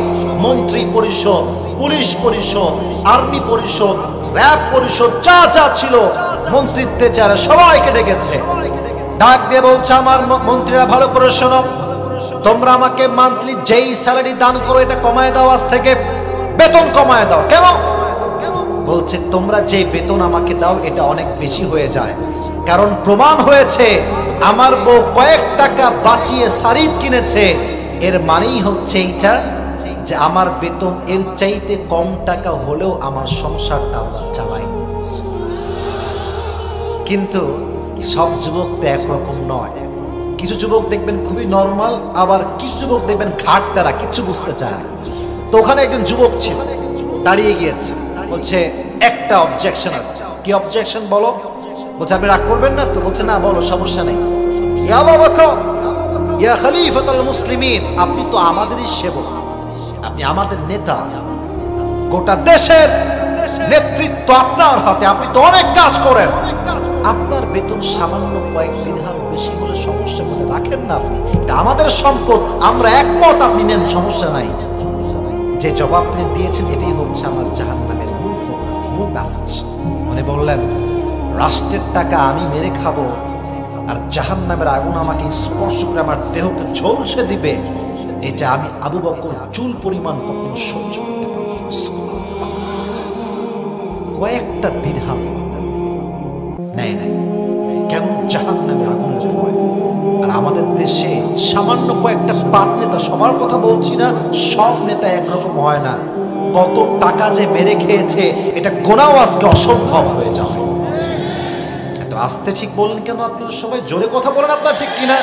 মন্ত্রী পরিষদ, পুলিশ পরিষদ, আর্মি পরিষদ, র‍্যাব পরিষদ, যা যা ছিল মন্ত্রিত্বের যারা সবাইকে ডেকেছে। ডাক দিয়ে বলছে আমার মন্ত্রীরা ভালো করে শোনো, তোমরা আমাকে মান্থলি যেই স্যালারি দান করো এটা কমায় দাও, আজ থেকে বেতন কমায় দাও। কেন? বলছে তোমরা যে বেতন আমাকে দাও এটা অনেক বেশি হয়ে যায়, কারণ প্রমাণ হয়েছে আমার বউ কয়েক টাকা বাঁচিয়ে শাড়ি কিনেছে। এর মানেই হচ্ছে এইটা যে আমার বেতন এর চাইতে কম টাকা হলেও আমার সংসারটা আল্লাহ চালায়। কিন্তু সব যুবক তো একরকম নয়। কিছু যুবক দেখবেন খুবই নরমাল, আবার কিছু যুবক দেখবেন ঘাট তারা কিছু বুঝতে চায় না। তো ওখানে একজন যুবক ছিল, দাঁড়িয়ে গিয়েছে, বলছে একটা অবজেকশন আছে। কি অবজেকশন বলো? বলছে আপনি রাগ করবেন না তো? বলছে না বলো, সমস্যা নেই। ইয়া আবু বকর ইয়া খলিফাতুল মুসলিমিন, আপনি তো আমাদেরই সেবক, আপনি আমাদের নেতা, গোটা দেশের নেতৃত্ব আপনার হাতে, আপনি তো অনেক কাজ করেন, আপনার বেতন সামান্য কয়েক দিরহাম বেশি হলে সমস্যা কোথায়? রাখেন না আপনি, এটা আমাদের সম্পদ, আমরা একমত, আপনি নেন, সমস্যা নাই। যে জবাব তিনি দিয়েছেন এটাই হচ্ছে আমার জাহান্নামের মূল ফোকাস, মূল মেসেজ। মানে বললেন রাষ্ট্রের টাকা আমি মেরে খাবো আর জাহান্নামের আগুন আমাকে স্পর্শ করে আমার দেহকে ঝলসে দিবে, এটা আমি আবু বকর চুল পরিমাণ কখনো সহ্য করতে পারবো না। কয়েকটা দিরহাম নেয় নাই, কেন? জাহান্নামের আগুনের ভয়। আর আমাদের দেশে সামান্য কয়েকটা পাট নেতা, সবার কথা বলছি না, সব নেতা একরকম হয় না, কত টাকা যে মেরে খেয়েছে এটা গোনাও আজকে অসম্ভব হয়ে যাবে। এত আস্তে ঠিক বললেন কেন? আপনারা সবাই জোরে কথা বলেন, আপনারা ঠিক কিনা?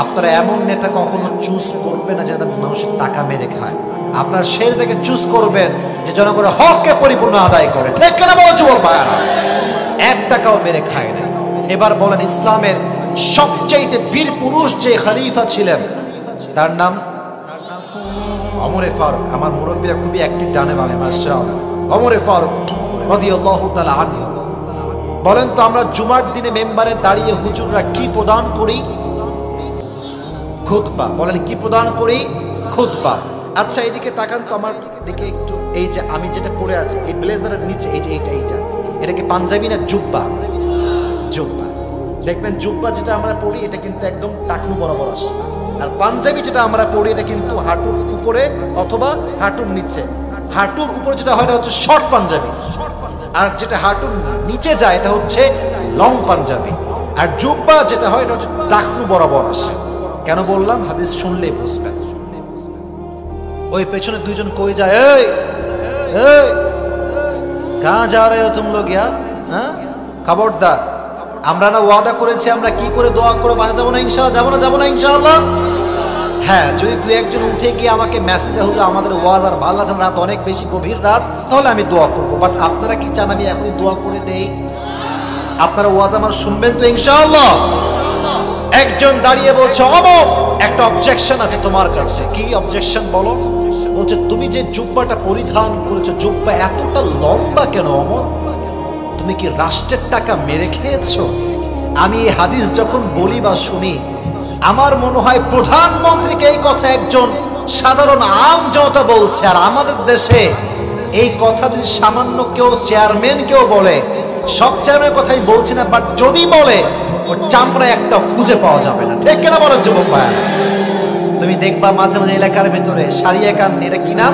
আপনারা এমন নেতা কখনো চুজ করবেন না যারা মানুষের টাকা মেরে খায়। আপনার সেই থেকে চুজ করবেন যে জনগণের হককে পরিপূর্ণ আদায় করে। ঠিক কিনা বলো যুবক ভাইয়ারা? 1 টাকাও মেরে খায় না। এবার বলেন ইসলামের সবচাইতে বীর পুরুষ যে খলিফা ছিলেন তার নাম ওমর ফারুক। আমার মুরব্বীরা খুবই অ্যাক্টিভ, জানে বামে, মাশাআল্লাহ। ওমর ফারুক রাদিয়াল্লাহু তাআলা আনহু। বলেন তো আমরা জুমার দিনে মেম্বারে দাঁড়িয়ে হুজুররা কি প্রদান করি? খুতবা। বলেন কি প্রদান করি? খুতবা। আচ্ছা এদিকে তাকান তো আমার দিকে একটু। এই যে আমি যেটা পরে আছি এই ব্লেজারের নিচে এই যে এইটা এটাকে পাঞ্জাবি না জুব্বা? জুব্বা। দেখবেন জুব্বা যেটা আমরা পরি এটা কিন্তু একদম টাকনু বরাবর আসে, আর পাঞ্জাবি যেটা আমরা পরি এটা কিন্তু হাঁটুর উপরে অথবা হাঁটুর নিচে। হাঁটুর উপরে যেটা হয় এটা হচ্ছে শর্ট পাঞ্জাবি, আর যেটা হাঁটুর নিচে যায় এটা হচ্ছে লং পাঞ্জাবি। আর জুব্বা যেটা হয় এটা হচ্ছে টাকনু বরাবর আসে। কেন বললাম? হাদিস শুনলে বুঝবেন। ওই পেছনে দুইজন কই যায়, এই এই কাহা যা রহে হো তুম লোগ ইয়ার? হ্যাঁ, খবরদার। আমরা না ওয়াদা করেছি আমরা কি করে দোয়া করে বাসা যাবো না ইনশাআল্লাহ? যাবো না ইনশাআল্লাহ? হ্যাঁ, যদি তুই একজন উঠে গিয়ে আমাকে মেসেজ দেয় হুজুর আমাদের ওয়াজ আর ভালো লাগছে, রাত অনেক বেশি গভীর রাত, তাহলে আমি দোয়া করবো। বাট আপনারা কি চান আমি এখনই দোয়া করে দেই? আপনারা ওয়াজ আমার শুনবেন তো ইনশাআল্লাহ? একজন দাঁড়িয়ে বলছে অমর একটা অবজেকশন আছে তোমার কাছে। কি অবজেকশন বলো? বলছে তুমি যে জুব্বাটা পরিধান করেছো জুব্বা এতটা লম্বা কেন অমর? তুমি কি রাষ্ট্রের টাকা মেরে খেয়েছো? আমি এই হাদিস যখন বলি বা শুনি আমার মনে হয় প্রধানমন্ত্রীকে এই কথা একজন সাধারণ আম জনতা বলছে, আর আমাদের দেশে এই কথা যদি সামান্য কেউ চেয়ারম্যান কেউ বলে, সব চেয়ারম্যানের কথাই বলছি না, বাট যদি বলে ওর চামড়া একটা খুঁজে পাওয়া যাবে না। ঠিক কেনা বলেন যুবক ভাইয়া? তুমি দেখবা মাঝে মাঝে এলাকার ভেতরে সারিয়া কান, এটা কি নাম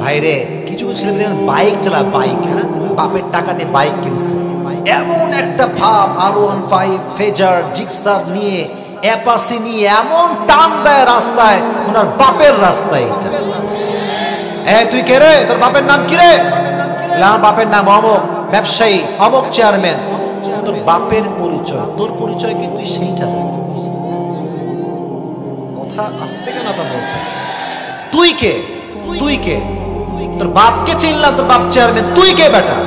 ভাইরে? কিছু ছেলে বাইক চালা, বাইক, হ্যাঁ, বাপের টাকা দিয়ে বাইক কিনছে, এমন একটা ভাব R15 ফেজার জিক্সার নিয়ে অ্যাপাসি নিয়ে এমন টান দেয় রাস্তায়, ওনার বাপের রাস্তায়। এটা তুই কে রে? তোর বাপের নাম কি রে? আমার বাপের নাম অমক, ব্যবসায়ী, অমক চেয়ারম্যান। তোর বাপের পরিচয়, তোর পরিচয় কি তুই সেইটা? কথা আসতে কেন তা বলছে? তুই কে? তুই কে? তোর বাপকে চিনলাম, তোর বাপ চেয়ারম্যান, তুই কে বেটা?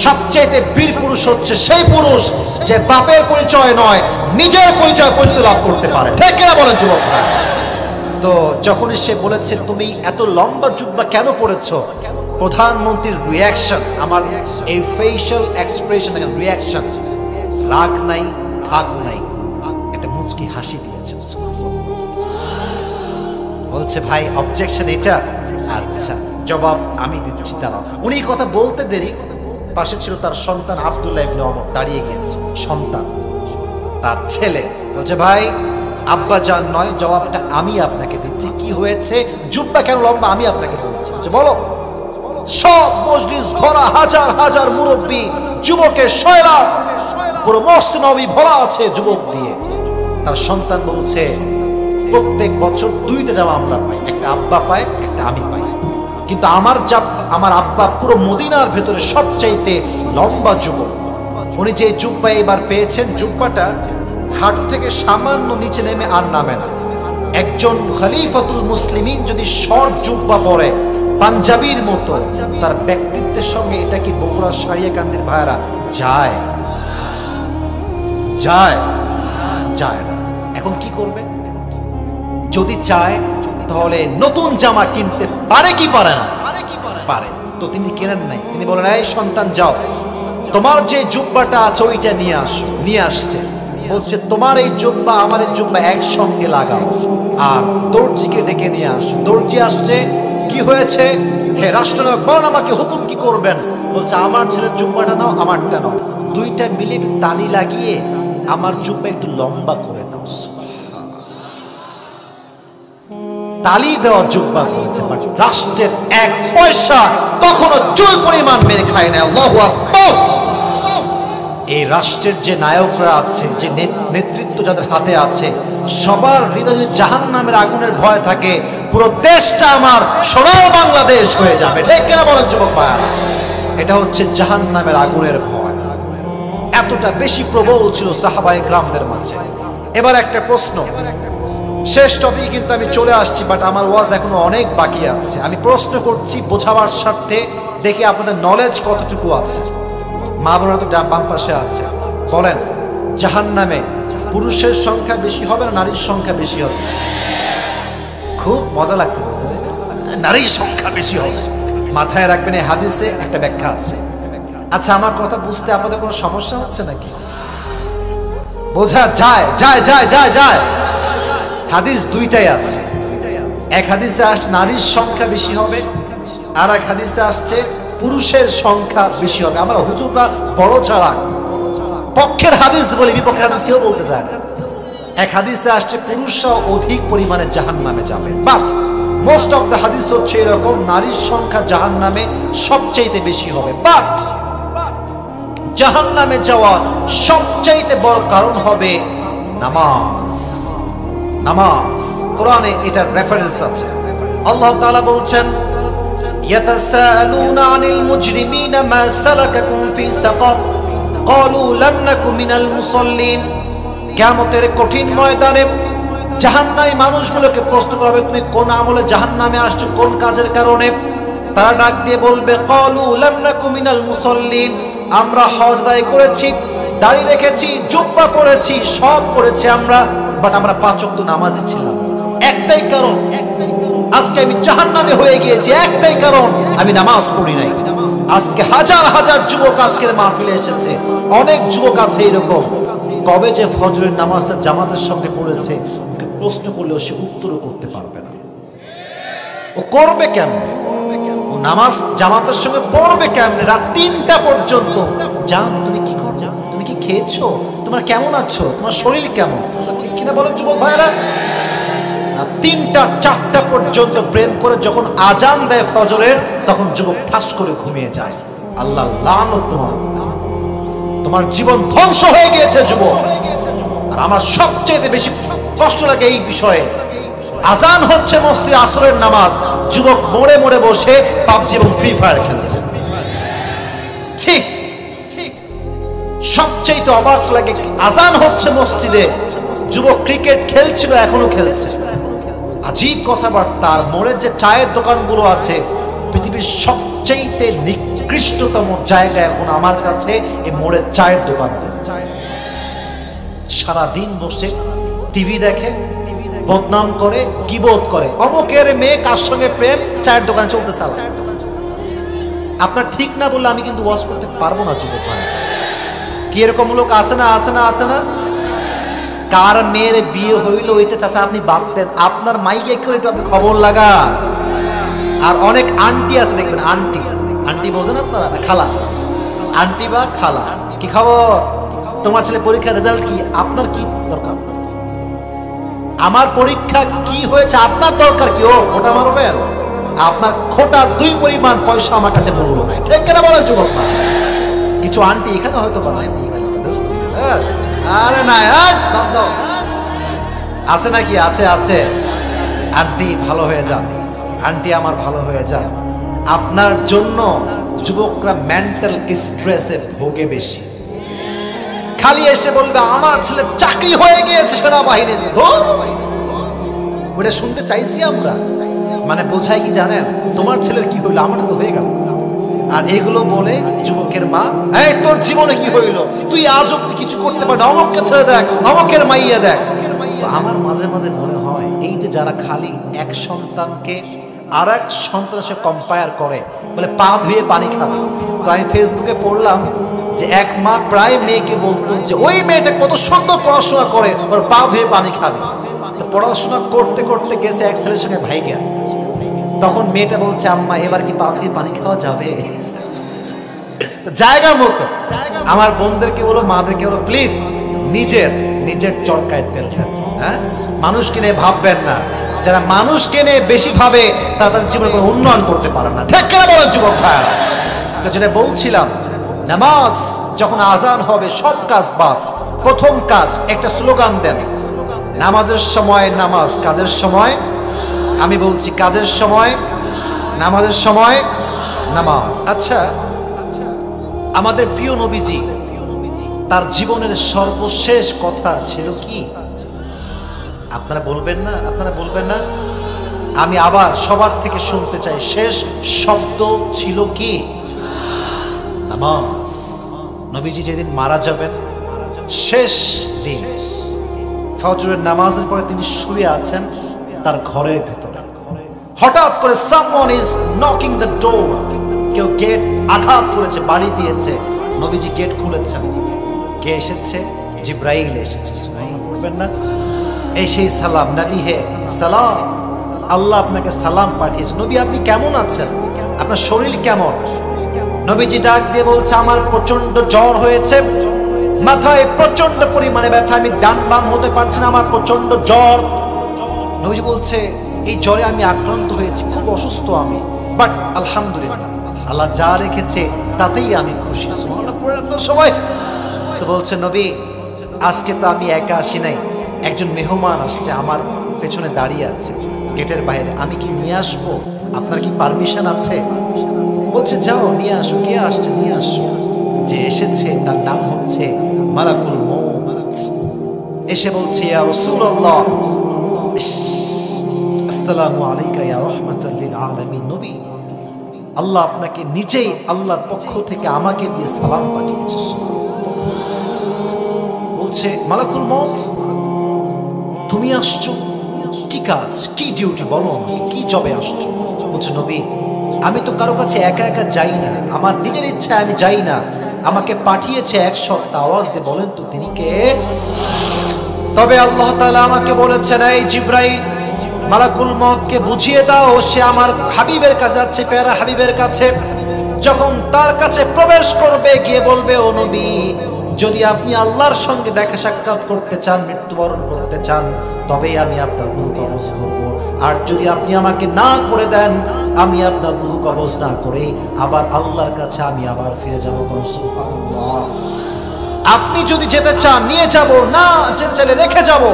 সবচেয়ে বীর পুরুষ হচ্ছে সেই পুরুষ যে বাপের পরিচয় নয়, নিজের পরিচয় পর্যন্ত লাভ করতে পারে। ঠিক কিনা বলেন যুবক ভাই? তো যখনই সে বলেছে তুমি এত লম্বা জুব্বা কেন পরেছো, প্রধানমন্ত্রীর রিয়াকশন, আমার এই ফেশিয়াল এক্সপ্রেশন, রিয়াকশন, রাগ নাই, ভাগ নাই, একটা মুচকি হাসি দিয়েছে। বলছে ভাই অবজেকশন এটা? আচ্ছা জবাব আমি দিচ্ছি, দাঁড়াও। উনি কথা বলতে দেরি, পাশে ছিল তার সন্তান আব্দুল্লাহ ইবনে ওমর, দাঁড়িয়ে গিয়েছে। সন্তান, তার ছেলে বলছে ভাই আব্বা জান নয়, জবাবটা আমি আপনাকে দিচ্ছি। কি হয়েছে, জুব্বা কেন লম্বা, আমি আপনাকে বলছি। বলো। সব মজলিস ভরা, হাজার হাজার মুরব্বী, যুবকের শয়লা, পুরো মসজিদ নববী ভরা আছে যুবক দিয়ে। তার সন্তান বলছে প্রত্যেক বছর দুইটা জামা আমরা পাই, একটা আব্বা পায়, একটা আমি পাই, কিন্তু আমার আব্বা পুরো মদিনার ভেতরে সবচাইতে লম্বা যুবক। উনি যে জুব্বা এবার পেয়েছেন, জুব্বাটা হাঁটু থেকে সামান্য নিচে নেমে আর নামে না। একজন খলিফাতুল মুসলিমিন যদি শর্ট জুব্বা পরে পাঞ্জাবির মতো, তার ব্যক্তিত্বের সঙ্গে এটা কি বগুড়া সারিয়াকান্দির ভাইরা যায়? যায়? যায় না। এখন কি করবে? যদি চায় তাহলে নতুন জামা কিনতে পারে কি পারে না? পারে। তো তিনি কেনেন নাই। তিনি বলেন এই সন্তান যাও, তোমার যে জুব্বাটা আছে ওইটা নিয়ে আসো। নিয়ে আসছে, বলছে তোমার এই জুব্বা আমার এই জুব্বা একসঙ্গে লাগাও আর দর্জিকে ডেকে নিয়ে আসো। দর্জি আসছে, কি হয়েছে? হে রাষ্ট্রনায়ক বলেন আমাকে হুকুম কি করবেন? বলছে আমার ছেলের জুব্বাটা নাও, আমারটা নাও, দুইটা মিলে তালি লাগিয়ে আমার জুব্বা একটু লম্বা করে দাও। তালি দেওয়া জুব্বা করেছে, রাষ্ট্রের এক পয়সা কখনো চুল পরিমাণ মেরে খায় না। আল্লাহু আকবার। এই রাষ্ট্রের যে নায়করা আছে, যে নেতৃত্ব যাদের হাতে আছে, সবার হৃদয়ে জাহান্নামের আগুনের ভয় থাকে, পুরো দেশটা আমার সোনার বাংলাদেশ হয়ে যাবে। ঠিক কিনা বলেন যুবক ভাইরা? এটা হচ্ছে জাহান্নামের আগুনের ভয়। এতটা বেশি প্রবল ছিল সাহাবায়ে কেরামদের মাঝে। এবার একটা প্রশ্ন, শেষ টপিক কিন্তু আমি চলে আসছি, বাট আমার ওয়াজ এখনো অনেক বাকি আছে। আমি প্রশ্ন করছি বোঝাবার স্বার্থে, দেখি আপনাদের নলেজ কতটুকু আছে। মা বোনেরা তো বাম পাশে আছে, বলেন জাহান্নামে পুরুষের সংখ্যা বেশি হবে না নারীর সংখ্যা বেশি হবে? খুব মজা লাগছে, নারীর সংখ্যা বেশি হবে। মাথায় রাখবেন এই হাদিসে একটা ব্যাখ্যা আছে। আচ্ছা আমার কথা বুঝতে আপনাদের কোনো সমস্যা হচ্ছে নাকি? বোঝা যায়? যায় যায় যায় যায়। হাদিস দুইটাই আছে। এক হাদিসে আসছে নারীর সংখ্যা বেশি হবে, আর এক হাদিসে আসছে পুরুষের সংখ্যা বেশি হবে। আমরা হুজুররা বড় ছাড়া পক্ষের হাদিস বলি, বিপক্ষের হাদিস কেউ বলতে চায় না। এক হাদিসে আসছে পুরুষরা অধিক পরিমাণে জাহান্নামে যাবে, বাট মোস্ট অফ দ্য হাদিস হচ্ছে এরকম নারীর সংখ্যা জাহান্নামে সবচাইতে বেশি হবে। বাট জাহান্নামে যাওয়ার সবচাইতে বড় কারণ হবে নামাজ। নামাজ, কোরআনে এটার রেফারেন্স আছে। আল্লাহ তাআলা বলছেন ইয়াতাসাআলুনা আনিল মুজরিমিনা মা সালাকাকুম ফি সাকার ক্বালু লাম নাকু মিনাল মুসাল্লিন। কিয়ামতের কঠিন ময়দানে জাহান্নামী মানুষগুলোকে প্রশ্ন করা হবে তুমি কোন আমলে জাহান্নামে আসছো, কোন কাজের কারণে? তারা ডাক দিয়ে বলবে ক্বালু লাম নাকু মিনাল মুসাল্লিন, আমরা হজ আদায় করেছি, দাড়ি রেখেছি, জুব্বা পরেছি, সব করেছি আমরা, বাট আমরা পাঁচ ওয়াক্ত নামাজে ছিলাম। একটাই কারণ, আজকে আমি জাহান্নামে হয়ে গিয়েছি, একটাই কারণ আমি নামাজ পড়ি নাই। আজকে হাজার হাজার যুবক আজকের মাহফিলে এসেছে, অনেক যুবক আছে এরকম, কবে যে ফজরের নামাজটা জামাতের সঙ্গে পড়েছে, ওকে প্রশ্ন করলেও সে উত্তরও করতে পারবে না। ও করবে কেমন? ও নামাজ জামাতের সঙ্গে পড়বে কেমনে রাত 3টা পর্যন্ত? জান তুমি কি করছো, তুমি কি খেয়েছো, তোমার কেমন আছো, তোমার শরীর কেমন? ঠিক কিনা বলেন যুবক ভাইরা? 3টা 4টা পর্যন্ত প্রেম করে যখন আজান দেয় ফজরের, তখন যুবক ঠাস করে ঘুমিয়ে যায়। আল্লাহ লানত তোমার, তোমার জীবন ধ্বংস হয়ে গিয়েছে যুবক। আর আমার সবচেয়ে বেশি কষ্ট লাগে এই বিষয়ে, আজান হচ্ছে মসজিদে আসরের নামাজ, যুবক মোড়ে মোড়ে বসে পাবজি এবং ফ্রি ফায়ার খেলছে। ঠিক সবচেয়ে অবাক লাগে, আজান হচ্ছে মসজিদে, যুবক ক্রিকেট খেলছিল, এখনো খেলছে। আজীব কথাবার্তা। আর মোড়ের যে চায়ের দোকানগুলো আছে, পৃথিবীর সবচেয়ে নিকৃষ্টতম জায়গা এখন আমার কাছে এই মোড়ের চায়ের দোকানগুলো। সারাদিন বসে টিভি দেখে, বদনাম করে, কিবোধ করে, অমুকের মেয়ে কার সঙ্গে প্রেম, চায়ের দোকানে চলতেছে। আপনার ঠিক না বললে আমি কিন্তু ওয়াজ করতে পারবো না যুবক ভাই। কি এরকম লোক আছে না, আছে না, আছে না? কার মেয়ের বিয়ে হইল ওইটা চাচা আপনি বাদ দেন, আপনার মাইকে করে একটু আপনি খবর লাগা। আর অনেক আন্টি আছে দেখবেন, আন্টি আন্টি বোঝেন আপনারা, খালা, আন্টি বা খালা, কি খবর, তোমার ছেলে পরীক্ষার রেজাল্ট কি, আপনার কি দরকার? আমার পরীক্ষা কি হয়েছে আপনার দরকার কি? ও খোটা মারবেন, আপনার খোটা 2 পরিমাণ পয়সা আমার কাছে বললো, ঠিক কেনা বলেন যুবক? কিছু আন্টি এখানে হয়তো বানায়, আরে না আছে নাকি? আছে, আছে। আন্টি ভালো হয়ে যান, আন্টি আমার ভালো হয়ে যান। আপনার জন্য যুবকরা মেন্টাল স্ট্রেসে ভোগে বেশি। খালি এসে বলবে আমার ছেলে চাকরি হয়ে গিয়েছে সেনাবাহিনীতে, ওটা শুনতে চাইছি আমরা। মানে বোঝাই কি জানেন, তোমার ছেলের কি হইলো, আমারটা তো হয়ে গেল। আর এগুলো বলে যুবকের মা, এই তোর জীবনে কি হইল, তুই আজ অব্দি কিছু করতে পারবি না, অমুককে ছেড়ে দেখ, অমুকের মাইয়া দেখ। তো আমার মাঝে মাঝে মনে হয় এই যে যারা খালি এক সন্তানকে আর এক সন্তানের সাথে কম্পেয়ার করে, বলে পা ধুয়ে পানি খাবে। তো আমি ফেসবুকে পড়লাম যে এক মা প্রায় মেয়েকে বলতো যে ওই মেয়েটা কত সুন্দর পড়াশোনা করে, ওর পা ধুয়ে পানি খাবে। তো পড়াশোনা করতে করতে গেছে এক ছেলের সঙ্গে ভাইগা, তখন মেয়েটা বলছে আম্মা এবার কি পা ধুয়ে পানি খাওয়া যাবে? জায়গা মতো আমার বোনদেরকে বলো, মাদেরকে বলো, প্লিজ নিজের নিজের চরকায় তেল দেন। হ্যাঁ, মানুষকে নিয়ে ভাববেন না। যারা মানুষকে নিয়ে বেশি ভাবে তারা তাদের জীবনে কোনো উন্নয়ন করতে পারে না, ঠিক কেন বলেন যুবক ভাইরা? তো যেটা বলছিলাম, নামাজ যখন আজান হবে সব কাজ বাদ, প্রথম কাজ একটা স্লোগান দেন, নামাজের সময় নামাজ, কাজের সময়, আমি বলছি কাজের সময় নামাজের সময় নামাজ। আচ্ছা, আমাদের প্রিয় নবীজি তার জীবনের সর্বশেষ কথা ছিল কি? আপনারা বলবেন না, আপনারা বলবেন না? আমি আবার সবার থেকে শুনতে চাই, শেষ শব্দ ছিল কি? নামাজ। নবীজি যেদিন মারা যাবেন শেষ দিন, ফজরের নামাজের পরে তিনি শুয়ে আছেন তার ঘরের ভিতরে। হঠাৎ করে someone is knocking the door, কেউ গেট আঘাত করেছে, বাড়ি দিয়েছে। নবীজি গেট খুলেছেন। কে এসেছে? জিব্রাইল এসেছে। সুবহানাল্লাহ বলবেন না? এই সেই সালাম, নবী হে সালাম, আল্লাহ আপনাকে সালাম পাঠিয়েছে। নবী আপনি কেমন আছেন, আপনার শরীর কেমন? নবীজি ডাক দিয়ে বলছে আমার প্রচন্ড জ্বর হয়েছে, মাথায় প্রচন্ড পরিমাণে ব্যথা, আমি ডান বাম হতে পারছি না, আমার প্রচন্ড জ্বর। নবীজি বলছে এই জ্বরে আমি আক্রান্ত হয়েছি, খুব অসুস্থ আমি, বাট আলহামদুলিল্লাহ আল্লাহ যা রেখেছে তাতেই আমি খুশি। সুবহানাল্লাহ সবাই তো বলছে নবী আজকে তো আমি একা আসি নাই, একজন মেহমান আসছে, আমার পেছনে দাঁড়িয়ে আছে গেটের বাইরে, আমি কি নিয়ে আসবো? আপনার কি পারমিশন আছে? বলছে যাও নিয়ে আসো। কে আসছে? নিয়ে আসো। যে এসেছে তার নাম হচ্ছে মালাকুল মউত। এসে বলছে ইয়া রাসূলুল্লাহ আসসালামু আলাইকা ইয়া রাহমাতাল লিল আলামিন। নবী আল্লাহ আপনাকে নিজেই আল্লাহর পক্ষ থেকে আমাকে দিয়ে সালাম পাঠিয়েছে। বলছে মালাকুল মউত তুমি আসছো, কি কাজ, কি ডিউটি, বলো আমাকে, কি জবে আসছো? বলছে নবী আমি তো কারো কাছে একা একা যাই না, আমার নিজের ইচ্ছা আমি যাই না, আমাকে পাঠিয়েছে এক সত্তা। আওয়াজ দিয়ে বলেন তো তিনি কে? তবে আল্লাহ তাআলা আমাকে বলেছেন এই জিব্রাইল মালাকুল মউতকে বুঝিয়ে দাও সে আমার হাবিবের কাছে যাচ্ছে, প্যারা হাবিবের কাছে। যখন তার কাছে প্রবেশ করবে গিয়ে বলবে ও নবী যদি আপনি আল্লাহর সঙ্গে দেখা সাক্ষাৎ করতে চান, মৃত্যুবরণ করতে চান, তবেই আমি আপনার রূহ কবজ করব। আর যদি আপনি আমাকে না করে দেন, আমি আপনার রূহ কবজ না করে আবার আল্লাহর কাছে আমি আবার ফিরে যাব। সুবহানাল্লাহ। আপনি যদি যেতে চান নিয়ে যাব, না যেতে চাইলে রেখে যাব।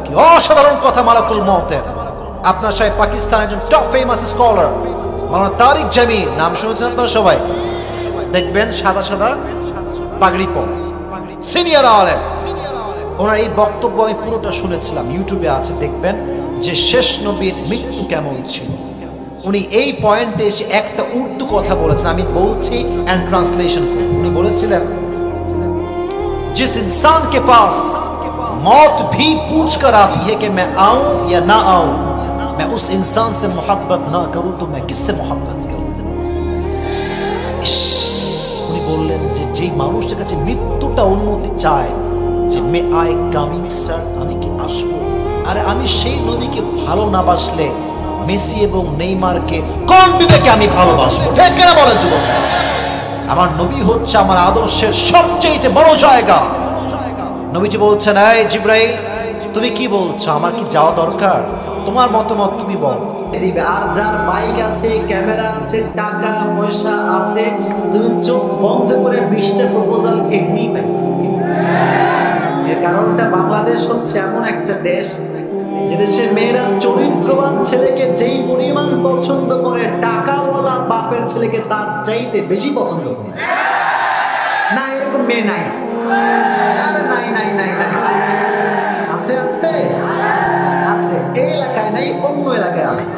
কি অসাধারণ কথা মালাকুল মউতের। আপনার সাথে পাকিস্তানের একজন টপ ফেমাস স্কলার মাওলানা তারিক জামিল, নাম শুনেছেন আপনারা সবাই, দেখবেন সাদা সাদা পাগড়ি পরা সিনিয়র আলেম, ওনার এই বক্তব্য আমি পুরোটা শুনেছিলাম, ইউটিউবে আছে, দেখবেন যে শেষ নবীর মৃত্যু কেমন ছিল। উনি এই পয়েন্টে এসে একটা উর্দু কথা বলেছেন, আমি বলছি এন্ড ট্রান্সলেশন করি। উনি বলেছিলেন, जिस इंसान के पास मौत भी पूछ कर आती है कि मैं आऊं या ना आऊं, मैं उस इंसान से मोहब्बत ना करूं तो मैं किससे मोहब्बत करूं। উনি বললেন যে যেই মানুষটার কাছে মৃত্যুটা অনুমতি চায় যে মে আয় কামিং স্যার, আমি কি আসবো, আরে আমি সেই নবীকে ভালো না বাসলে মেসি এবং নেইমারকে কোন বিবেকে আমি ভালোবাসবো? ঠিক কেন বলেন যুবক? আমার নবী হচ্ছে আমার আদর্শের সবচেয়ে বড় জায়গা। নবীজি বলছেন, এই জিবরাইল তুমি কি বলছো, আমার কি যাওয়া দরকার? তোমার মতামত তুমি বলো। আর যার বাইক আছে, ক্যামেরা আছে, টাকা পয়সা আছে, তুমি চোখ বন্ধ করে 20টা প্রপোজাল এমনি পাইবে। এর কারণটা বাংলাদেশ হচ্ছে এমন একটা দেশ যে দেশের মেয়েরা চরিত্রবান ছেলেকে যেই পরিমাণ পছন্দ করে, টাকাওয়ালা বাপের ছেলেকে তার চাইতে বেশি পছন্দ করে। না এরকম মেয়ে নাই? আরে নাই নাই নাই নাই, আছে আছে আছে, এই এলাকায় নাই, অন্য এলাকায় আছে।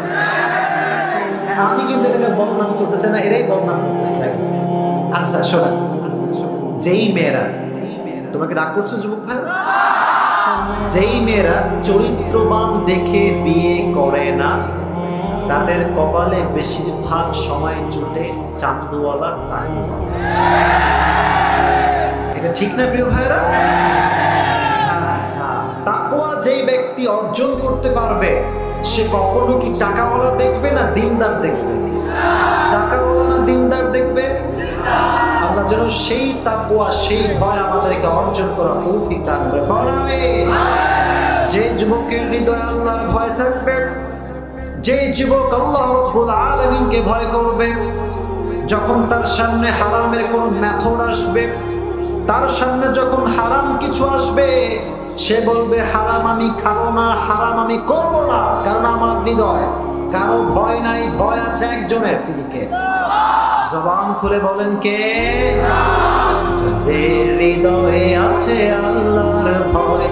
আমি কিন্তু এটাকে বদনাম করতেছি না, এরাই বদনাম করতেছে। আচ্ছা শোনা, যেই মেয়েরা, তোমাকে রাগ করছো যুবক ভাই, যেই মেয়েরা চরিত্রবান দেখে বিয়ে করে না তাদের কপালে বেশিরভাগ সময় জুটে চাঁদওয়ালা টাকা। এটা ঠিক না প্রিয় ভাইরা? তাকওয়া যেই ব্যক্তি অর্জন করতে পারবে সে কখনো কি টাকাওয়ালা দেখবে না দিনদার দেখবে? টাকাওয়ালা না দিনদার দেখবে? আল্লাহ যেন সেই তাকওয়া, সেই ভয় আমাদেরকে অর্জন করার তৌফিক দান করে। আমিন। যে যুবকের হৃদয়ে আল্লাহর ভয় থাকবে, যে যুবক আল্লাহ রাব্বুল আলামিনকে ভয় করবে, যখন তার সামনে হারামের কোনো মেথড আসবে, তার সামনে যখন হারাম কিছু আসবে, সে বলবে হারাম আমি খাবো না, হারাম আমি করবো না, কারণ আমার হৃদয় কারো ভয় নাই, ভয় আছে একজনের। তিনি কে? জবান খুলে বলেন কে? যাদের হৃদয়ে আছে আল্লাহর ভয়,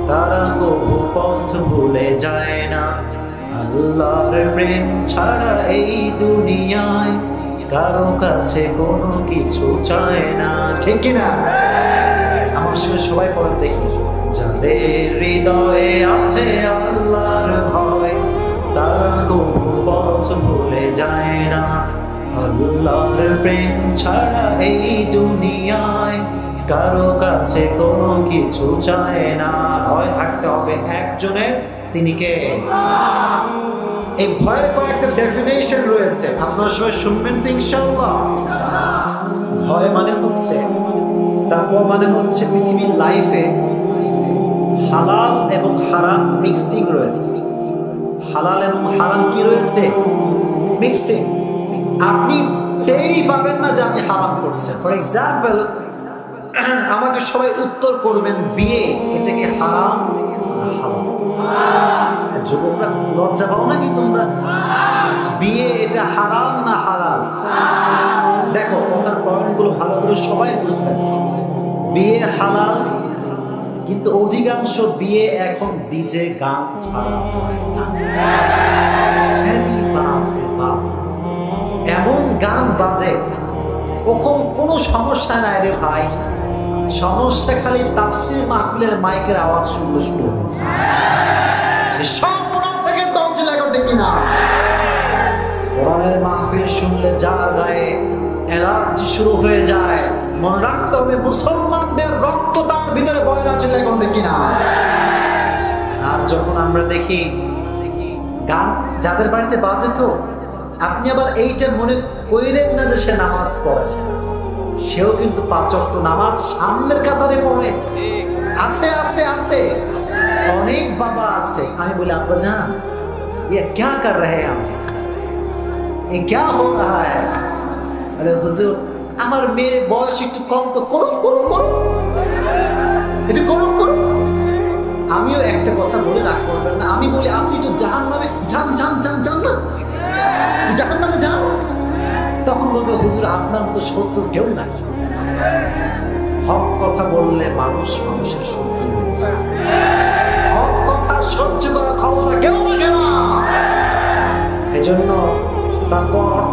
তারা কবু পথ ভুলে যায় না। আল্লাহর প্রেম ছাড়া এই দুনিয়ায় কারো কাছে কোনো কিছু চায় না। ঠিক কিনা? আমার সঙ্গে সবাই পড়েন দেখি। যাদের হৃদয়ে আছে আল্লাহর ভয়, তারা কবু পথ ভুলে যায় না। আল্লাহর প্রেম ছাড়া এই দুনিয়ায় কারো কাছে কোনো কিছু চায় না। ভয় থাকতে হবে একজনের, তিনি কে? এই ভয়ের কয়েকটা ডেফিনেশন রয়েছে, আপনারা সবাই শুনবেন তো ইনশাআল্লাহ। ভয় মানে হচ্ছে, তাকওয়া মানে হচ্ছে পৃথিবীর লাইফে হালাল এবং হারাম মিক্সিং রয়েছে। হালাল এবং হারাম কি রয়েছে? মিক্সিং। আপনি টেরই পাবেন না যে আপনি হারাম করছেন। ফর এক্সাম্পল, আমাকে সবাই উত্তর করবেন, বিয়ে এটা কি হারাম না হালাল? যুবকরা লজ্জা পাও নাকি তোমরা? বিয়ে এটা হারাম না হালাল? দেখো কথার পয়েন্টগুলো ভালো করে সবাই বুঝবেন। বিয়ে হালাল, কিন্তু অধিকাংশ বিয়ে এখন ডিজে গান ছাড়া হয় না। এমন গান বাজে, কখন কোনো সমস্যা নাই রে ভাই, সমস্যা খালি তাফসীর মাহফিলের মাইকের আওয়াজ শুনলে শুরু হয়েছে। সব মুনাফিকের দল ছিল কিনা? কোরআনের মাহফিল শুনলে যার গায়ে অ্যালার্জি শুরু হয়ে যায়, মনে রাখতে হবে মুসলমানদের রক্ত তার ভিতরে বয়রা ছিল কিনা। আর যখন আমরা দেখি গান যাদের বাড়িতে বাজে, তো আপনি আবার এইটা মনে কইলেন না যে সে নামাজ পড়ে, সেও কিন্তু 5 ওয়াক্ত নামাজ সামনের কাতারে পড়ে। আছে আছে আছে, অনেক বাবা আছে। আমি বলি আব্বা জান ये क्या कर रहे हैं आप, ये क्या हो रहा है? বলে হুজুর আমার মেয়ের বয়স একটু কম, তো করুক করুক করুক, একটু করুক করুক। আমিও একটা কথা বলে রাগ করবেন না, আমি বলি আপনি তো জাহান্নামে যান যান যান যান না, জাহান্নামে যান। তখন বলবে হুজুর আপনার মতো শত্রু কেউ নাই। হক কথা বললে মানুষ মানুষের শত্রু হয়ে যায়।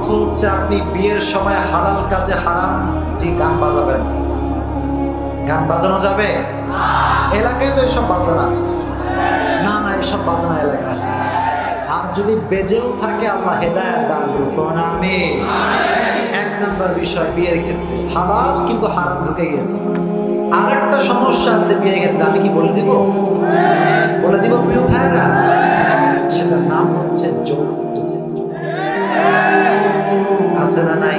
অর্থ হচ্ছে আপনি বিয়ের সময় হালাল কাজে হারাম যে গান বাজাবেন। গান বাজানো যাবে? এলাকায় তো এসব বাজে না, না না, এসব বাজে না এলাকায়। আর যদি বেজেও থাকে আল্লাহ হেদায়েত দান করুন, আমিন। এক নম্বর বিষয় বিয়ের ক্ষেত্রে হালাল কিন্তু হারাম ঢুকে গিয়েছে। আর একটা সমস্যা আছে বিয়ের ক্ষেত্রে, আমি কি বলে দিব? বলে দিব প্রিয় ভাইরা, সেটার নাম হচ্ছে যৌতুক। আছে না নাই?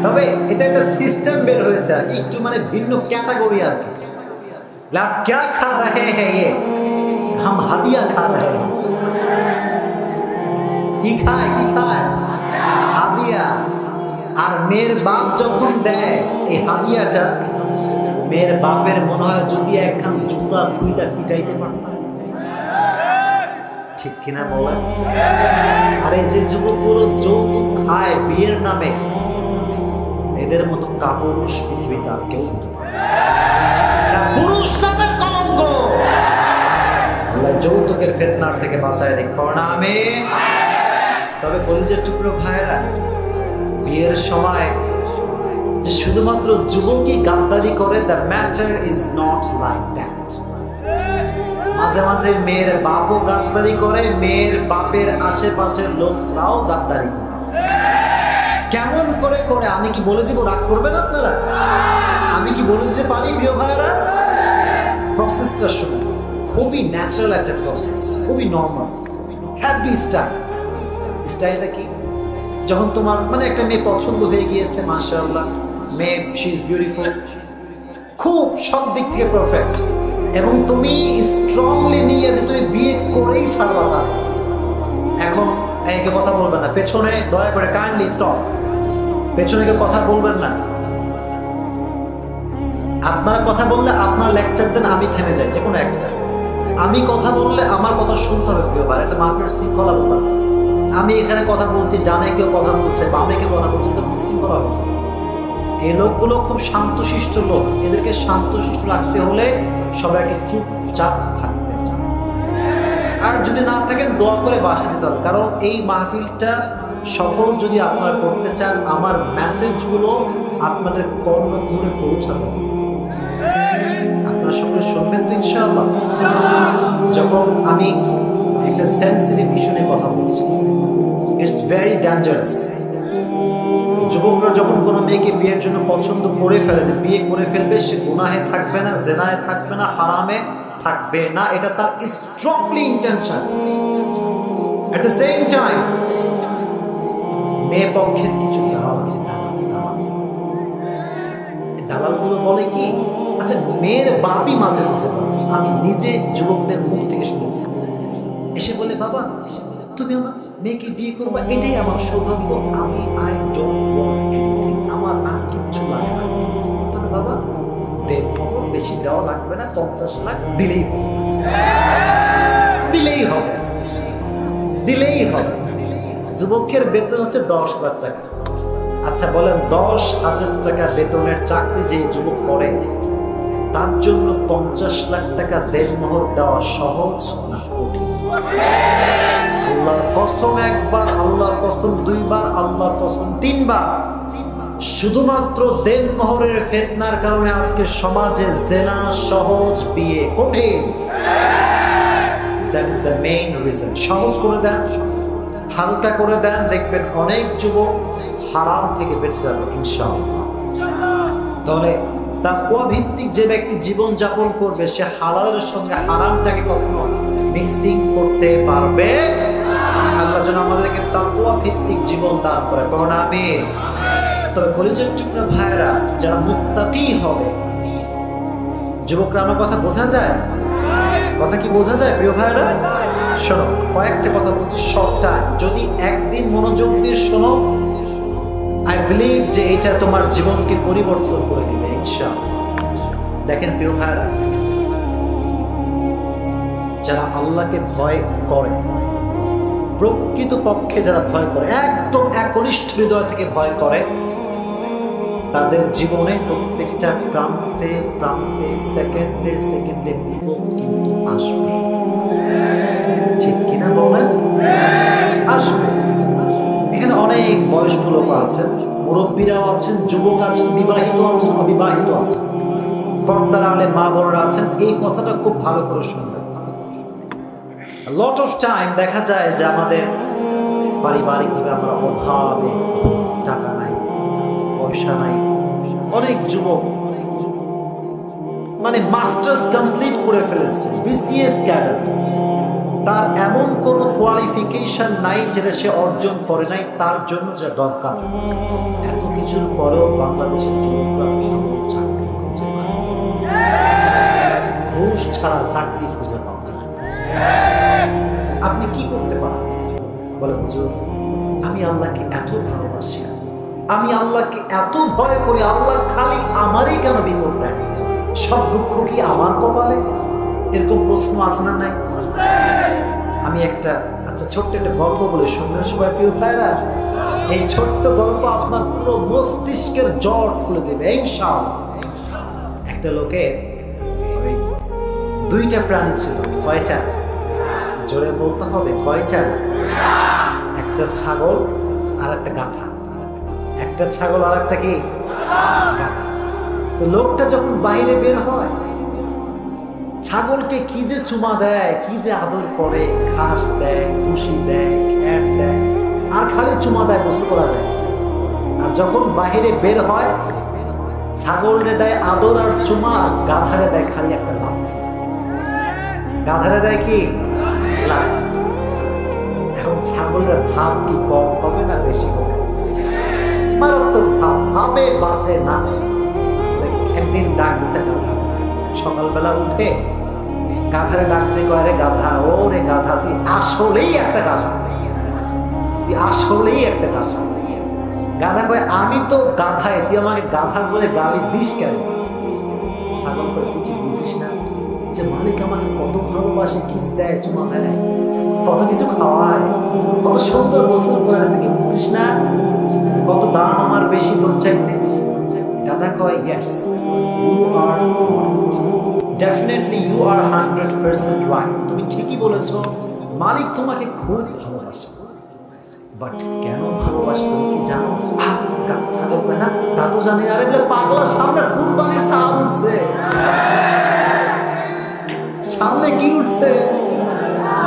তবে এটা একটা সিস্টেম বের হয়েছে আর কি, একটু মানে ভিন্ন ক্যাটাগরি আর কি। লাভ क्या खा रहे हैं ये, हम হাদিয়া खा रहे हैं। কি খায় হাদিয়া। আর মেয়ের বাপ যখন দেয় এই হাদিয়াটা, মেয়ের বাপের মনে হয় যদি একখান জুতা খুইলা পিটাইতে পারতাম। ঠিক কিনা বলেন? আর এই যে যুবকগুলো যৌতুক খায় বিয়ের নামে, এদের মতো কাপুরুষ পৃথিবীতে আর কেউ হতে পারে না। পুরুষ নামের কলঙ্ক। আল্লাহ যৌতুকের ফিতনার থেকে বাঁচায় দিক, পড়না আমিন। তবে কলিজার টুকরো ভাইরা, বিয়ের সময় যে শুধুমাত্র যুবকই গাদ্দারি করে, the matter is not like that. মাঝে মাঝে মেয়ের বাপও গাদ্দারি করে, মেয়ের বাপের আশেপাশের লোকরাও গাদ্দারি করে। কেমন করে করে আমি কি বলে দিব? রাগ করবেন আপনারা? আমি কি বলে দিতে পারি প্রিয় ভাইরা? প্রসেসটা শুনুন, খুবই ন্যাচারাল একটা প্রসেস, খুবই নর্মাল, হ্যাপি স্টাইল। স্টাইলটা কি? যখন তোমার মানে একটা মেয়ে পছন্দ হয়ে গিয়েছে, মাশাআল্লাহ, মেয়ে শি ইজ বিউটিফুল, খুব সব দিক থেকে পারফেক্ট, এবং তুমি স্ট্রংলি নিয়ে যে তুমি বিয়ে করেই ছাড়বা না। এখন একে কথা বলবেন না, পেছনে দয়া করে কাইন্ডলি স্টপ, পেছনে কেউ কথা বলবেন না। আপনারা কথা বললে আপনার লেকচার দেন, আমি থেমে যাই, যে কোনো একটা। আমি কথা বললে আমার কথা শুনতে হবে প্রিয় ভাই, একটা মাফিয়ার শৃঙ্খলা আছে। আমি এখানে কথা বলছি, ডানে কেউ কথা বলছে, বামে কেউ কথা বলছে, তো বিশৃঙ্খলা হচ্ছে। এই লোকগুলো খুব শান্তশিষ্ট লোক, এদেরকে শান্তশিষ্ট রাখতে হলে সবাইকে চুপচাপ থাকতে হবে। আর যদি না থাকেন দোয়া করে বাসে যেতে হবে, কারণ এই মাহফিলটা সফল যদি আপনারা করতে চান, আমার মেসেজগুলো আপনাদের কর্ণকুহরে পৌঁছাতে হবে। আপনারা সকলে শুনবেন তো ইনশাআল্লাহ। যখন আমি একটা সেন্সিটিভ ইস্যু নিয়ে কথা বলছি, ইটস ভেরি ডেঞ্জারাস। যুবকরা যখন কোনো মেয়েকে বিয়ের জন্য পছন্দ করে ফেলে, যে বিয়ে করে ফেলবে, সে গুনাহে থাকবে না, জেনায় থাকবে না, হারামে থাকবে না, এটা তার strongly intention. At the same time মেয়ে পক্ষের কিছু দালাল আছে, দালালগুলো বলে কি, আচ্ছা মেয়ের বাপই মাঝে মাঝে, আমি নিজে যুবকদের মুখ থেকে শুনেছি, এসে বলে বাবা তুমি আমার মেয়েকে বিয়ে করবা, এটাই আমার সৌভাগ্য, আমি আই ডোন্ট ওয়ান্ট এনিথিং, আমার আর কিচ্ছু লাগে না। তবে বাবা দেড় বেশি দেওয়া লাগবে না, 50 লাখ দিলেই হবে, দিলেই হবে, দিলেই হবে। যুবকের বেতন হচ্ছে 10,000 টাকা। আচ্ছা বলেন, 10,000 টাকা বেতনের চাকরি যে যুবক করে, তার জন্য 50 লাখ টাকা দেড়মোহর দেওয়া সহজ না কঠিন? আল্লাহর কসম একবার, আল্লাহর কসম দুইবার, আল্লাহর কসম 3 বার। শুধুমাত্র দেড়মোহরের ফিতনার কারণে আজকে সমাজে জেনা সহজ, বিয়ে কঠিন। That is the main reason. সহজ করে দেন, হালকা করে দেন, দেখবেন অনেক যুবক হারাম থেকে বেঁচে যাবে ইনশাআল্লাহ। তাহলে তাকওয়া ভিত্তিক যে ব্যক্তি জীবন যাপন করবে, সে হালালের সঙ্গে হারামটাকে কখনো মিক্সিং করতে পারবে। আল্লাহ যেন আমাদেরকে তাকওয়া ভিত্তিক জীবন দান করে, পড়ুন আমিন। তবে কলিজার টুকরা ভাইরা, যারা মুত্তাকি হবে, যুবকরা, আমার কথা বোঝা যায়? কথা কি বোঝা যায় প্রিয় ভাইরা? শোনো, কয়েকটা কথা বলছি সবটা, যদি একদিন মনোযোগ দিয়ে শোনো, আই বিলিভ যে এটা তোমার জীবনকে পরিবর্তন করে দিবে ইনশাআল্লাহ। দেখেন প্রিয় ভাইরা, যারা আল্লাহকে ভয় করে, প্রকৃত পক্ষে যারা ভয় করে, একদম একনিষ্ঠ হৃদয় থেকে ভয় করে, তাদের জীবনে প্রত্যেকটা প্রান্তে প্রান্তে, সেকেন্ডে সেকেন্ডে বিপদ কিন্তু আসবে। ঠিক কিনা বলেন? আসবে। এখানে অনেক বয়স্ক লোক আছেন, মুরব্বীরাও আছেন, যুবক আছেন, বিবাহিত আছেন, অবিবাহিত আছেন, পর্দার আলে মা বোনেরা আছেন। এই কথাটা খুব ভালো করে শুনবেন। লট অফ টাইম দেখা যায় যে আমাদের পারিবারিকভাবে আমরা অভাবে, টাকা নাই, পয়সা নাই। অনেক যুবক মানে মাস্টার্স কমপ্লিট করে ফেলেছে, বিসিএস ক্যাডার, তার এমন কোনো কোয়ালিফিকেশন নাই যেটা সে অর্জন করে নাই তার জন্য যা দরকার। এত কিছুর পরেও বাংলাদেশের যুবকরা ভালো চাকরি খুঁজে পায়, ঘুষ ছাড়া চাকরি খুঁজে পাওয়া যায়। আপনি কি করতে পারেন? বলে হুজুর, আমি আল্লাহকে এত ভালোবাসি, আমি আল্লাহকে এত ভয় করি, আল্লাহ খালি আমারই কেন বিপদ দেয়? সব দুঃখ কি আমার কপালে? এরকম প্রশ্ন আছে না নাই? আমি একটা ছোট্ট একটা গল্প বলে শুনবেন সবাই, প্রিয় ভাইরা। এই ছোট্ট গল্প আপনার পুরো মস্তিষ্কের জট খুলে দেবে ইনশাআল্লাহ। একটা লোকের ওই দুইটা প্রাণী ছিল। কয়টা? জোরে বলতে হবে, কয়টা? একটা ছাগল আর একটা গাধা। একটা ছাগল আর একটা কি? গাধা। তো লোকটা যখন বাইরে বের হয়, ছাগলকে কি যে চুমা দেয়, কি যে আদর করে, ঘাস দেয়, ভুসি দেয়, খ্যাট দেয়, আর খালি চুমা দেয়, গোসল করা যায়। আর যখন বাহিরে বের হয়, ছাগলরে দেয় আদর আর চুমা, আর গাধারে দেয় খালি একটা লাথি। গাধারে দেয় কি? লাথি। এখন ছাগলের ভাব কি কম হবে না বেশি হবে? মারাত্মক ভাব, ভাবে বাঁচে না। একদিন ডাক দিছে গাধা, সকালবেলা উঠে গাধারে ডাকতে কয়, রে গাধা, ও রে গাধা, তুই আসলেই একটা গাধা, তুই আসলেই একটা গাধা। গাধা কয়, আমি তো গাধায়, তুই আমাকে গাধা বলে গালি দিস কেন? ছাগল কয়, তুই কি বুঝিস না যে মালিক আমাকে কত ভালোবাসে, কিস দেয়, চুমা দেয়, কত কিছু খাওয়ায়, কত সুন্দর গোসল করে, তুই কি বুঝিস না? কত দাম আমার বেশি তোর চাইতে? গাধা কয়, yes, you are right, definitely you are 100% right, তুমি ঠিকই বলেছো, মালিক তোমাকে খুব ভালোবাসে। বাট কেন ভালোবাসে তুমি কি জানো? ছাগল কয়, না তা তো জানি না। আরে বলে পাগলা, সামনে কুরবানির চাঁদ উঠছে। সামনে কি উঠছে?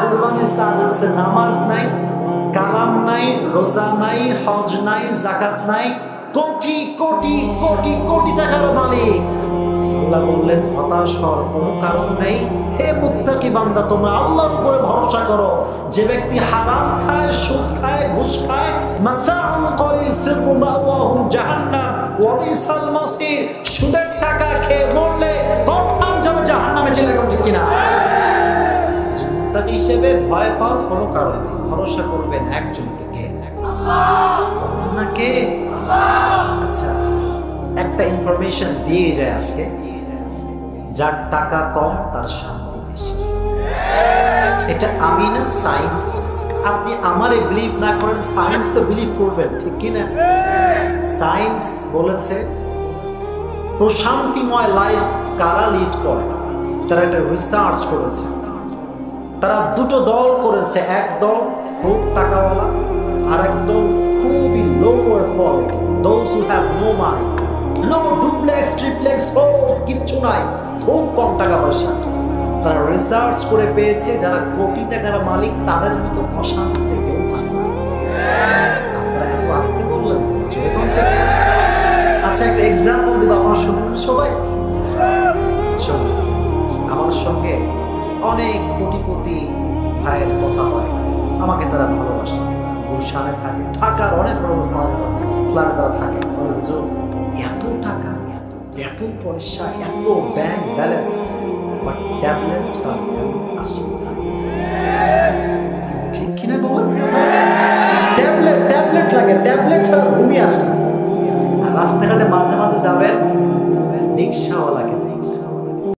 কুরবানির চাঁদ উঠছে। নামাজ নাই, কালাম নাই, রোজা নাই, হজ নাই, যাকাত নাই, কোটি কোটি কোটি কোটি টাকার মালিক। আল্লাহ বললেন, হতাশ হওয়ার কোনো কারণ নেই। হে মুত্তাকি বান্দা, তোমরা আল্লাহর উপরে ভরসা করো। যে ব্যক্তি হারাম খায়, সুদ খায়, ঘুষ খায়, মাতাউন কলিসুর মাওয়াহুম জাহান্নাম ওয়া বিসাল মাসির, সুদের টাকা খেয়ে মরলে কনফার্ম যাবে জাহান্নামে। চলে গেল ঠিক কিনা? মুত্তাকি হিসেবে ভয় পাওয়ার কোনো কারণ নেই। ভরসা করবেন একজনকে, কে? আল্লাহ। না কে? আচ্ছা, একটা ইনফরমেশন দিয়ে যায় আজকে, যার টাকা কম তার শান্তি বেশি। এটা আমি না, সায়েন্স বলছে। আপনি আমারে বিলিভ না করেন, সায়েন্স তো বিলিভ করবেন, ঠিক কিনা? সায়েন্স বলেছে প্রশান্তিময় লাইফ কারা লিড করে, তারা একটা রিসার্চ করেছে। তারা দুটো দল করেছে, এক দল খুব টাকাওয়ালা, আর এক দল খুবই lower quality, those who have no money, no duplex triplex, কিচ্ছু নাই, খুব কম টাকা পয়সা। তারা রিসার্চ করে পেয়েছে যারা কোটি টাকার মালিক তাদের মতো অশান্তিতে কেউ থাকে না। আপনারা এত আসতে বললেন, আচ্ছা একটা এক্সাম্পল দিব, আপনারা শুনবেন সবাই। আমার সঙ্গে অনেক কোটি ভাইয়ের কথা হয়, আমাকে তারা ভালোবাসে, গুলশানে থাকে, ঢাকার অনেক বড় ফ্ল্যাটে তারা থাকে। এত টাকা, এত পয়সা, এত ব্যাংক ব্যালেন্স, বাট ট্যাবলেট ছাড়া আসে না। ঠিক কিনা বলুন? ট্যাবলেট লাগে, ট্যাবলেট ছাড়া ঘুমিয়ে আসে না। আর রাস্তাঘাটে মাঝে মাঝে যাবেন, রিক্সাওয়ালা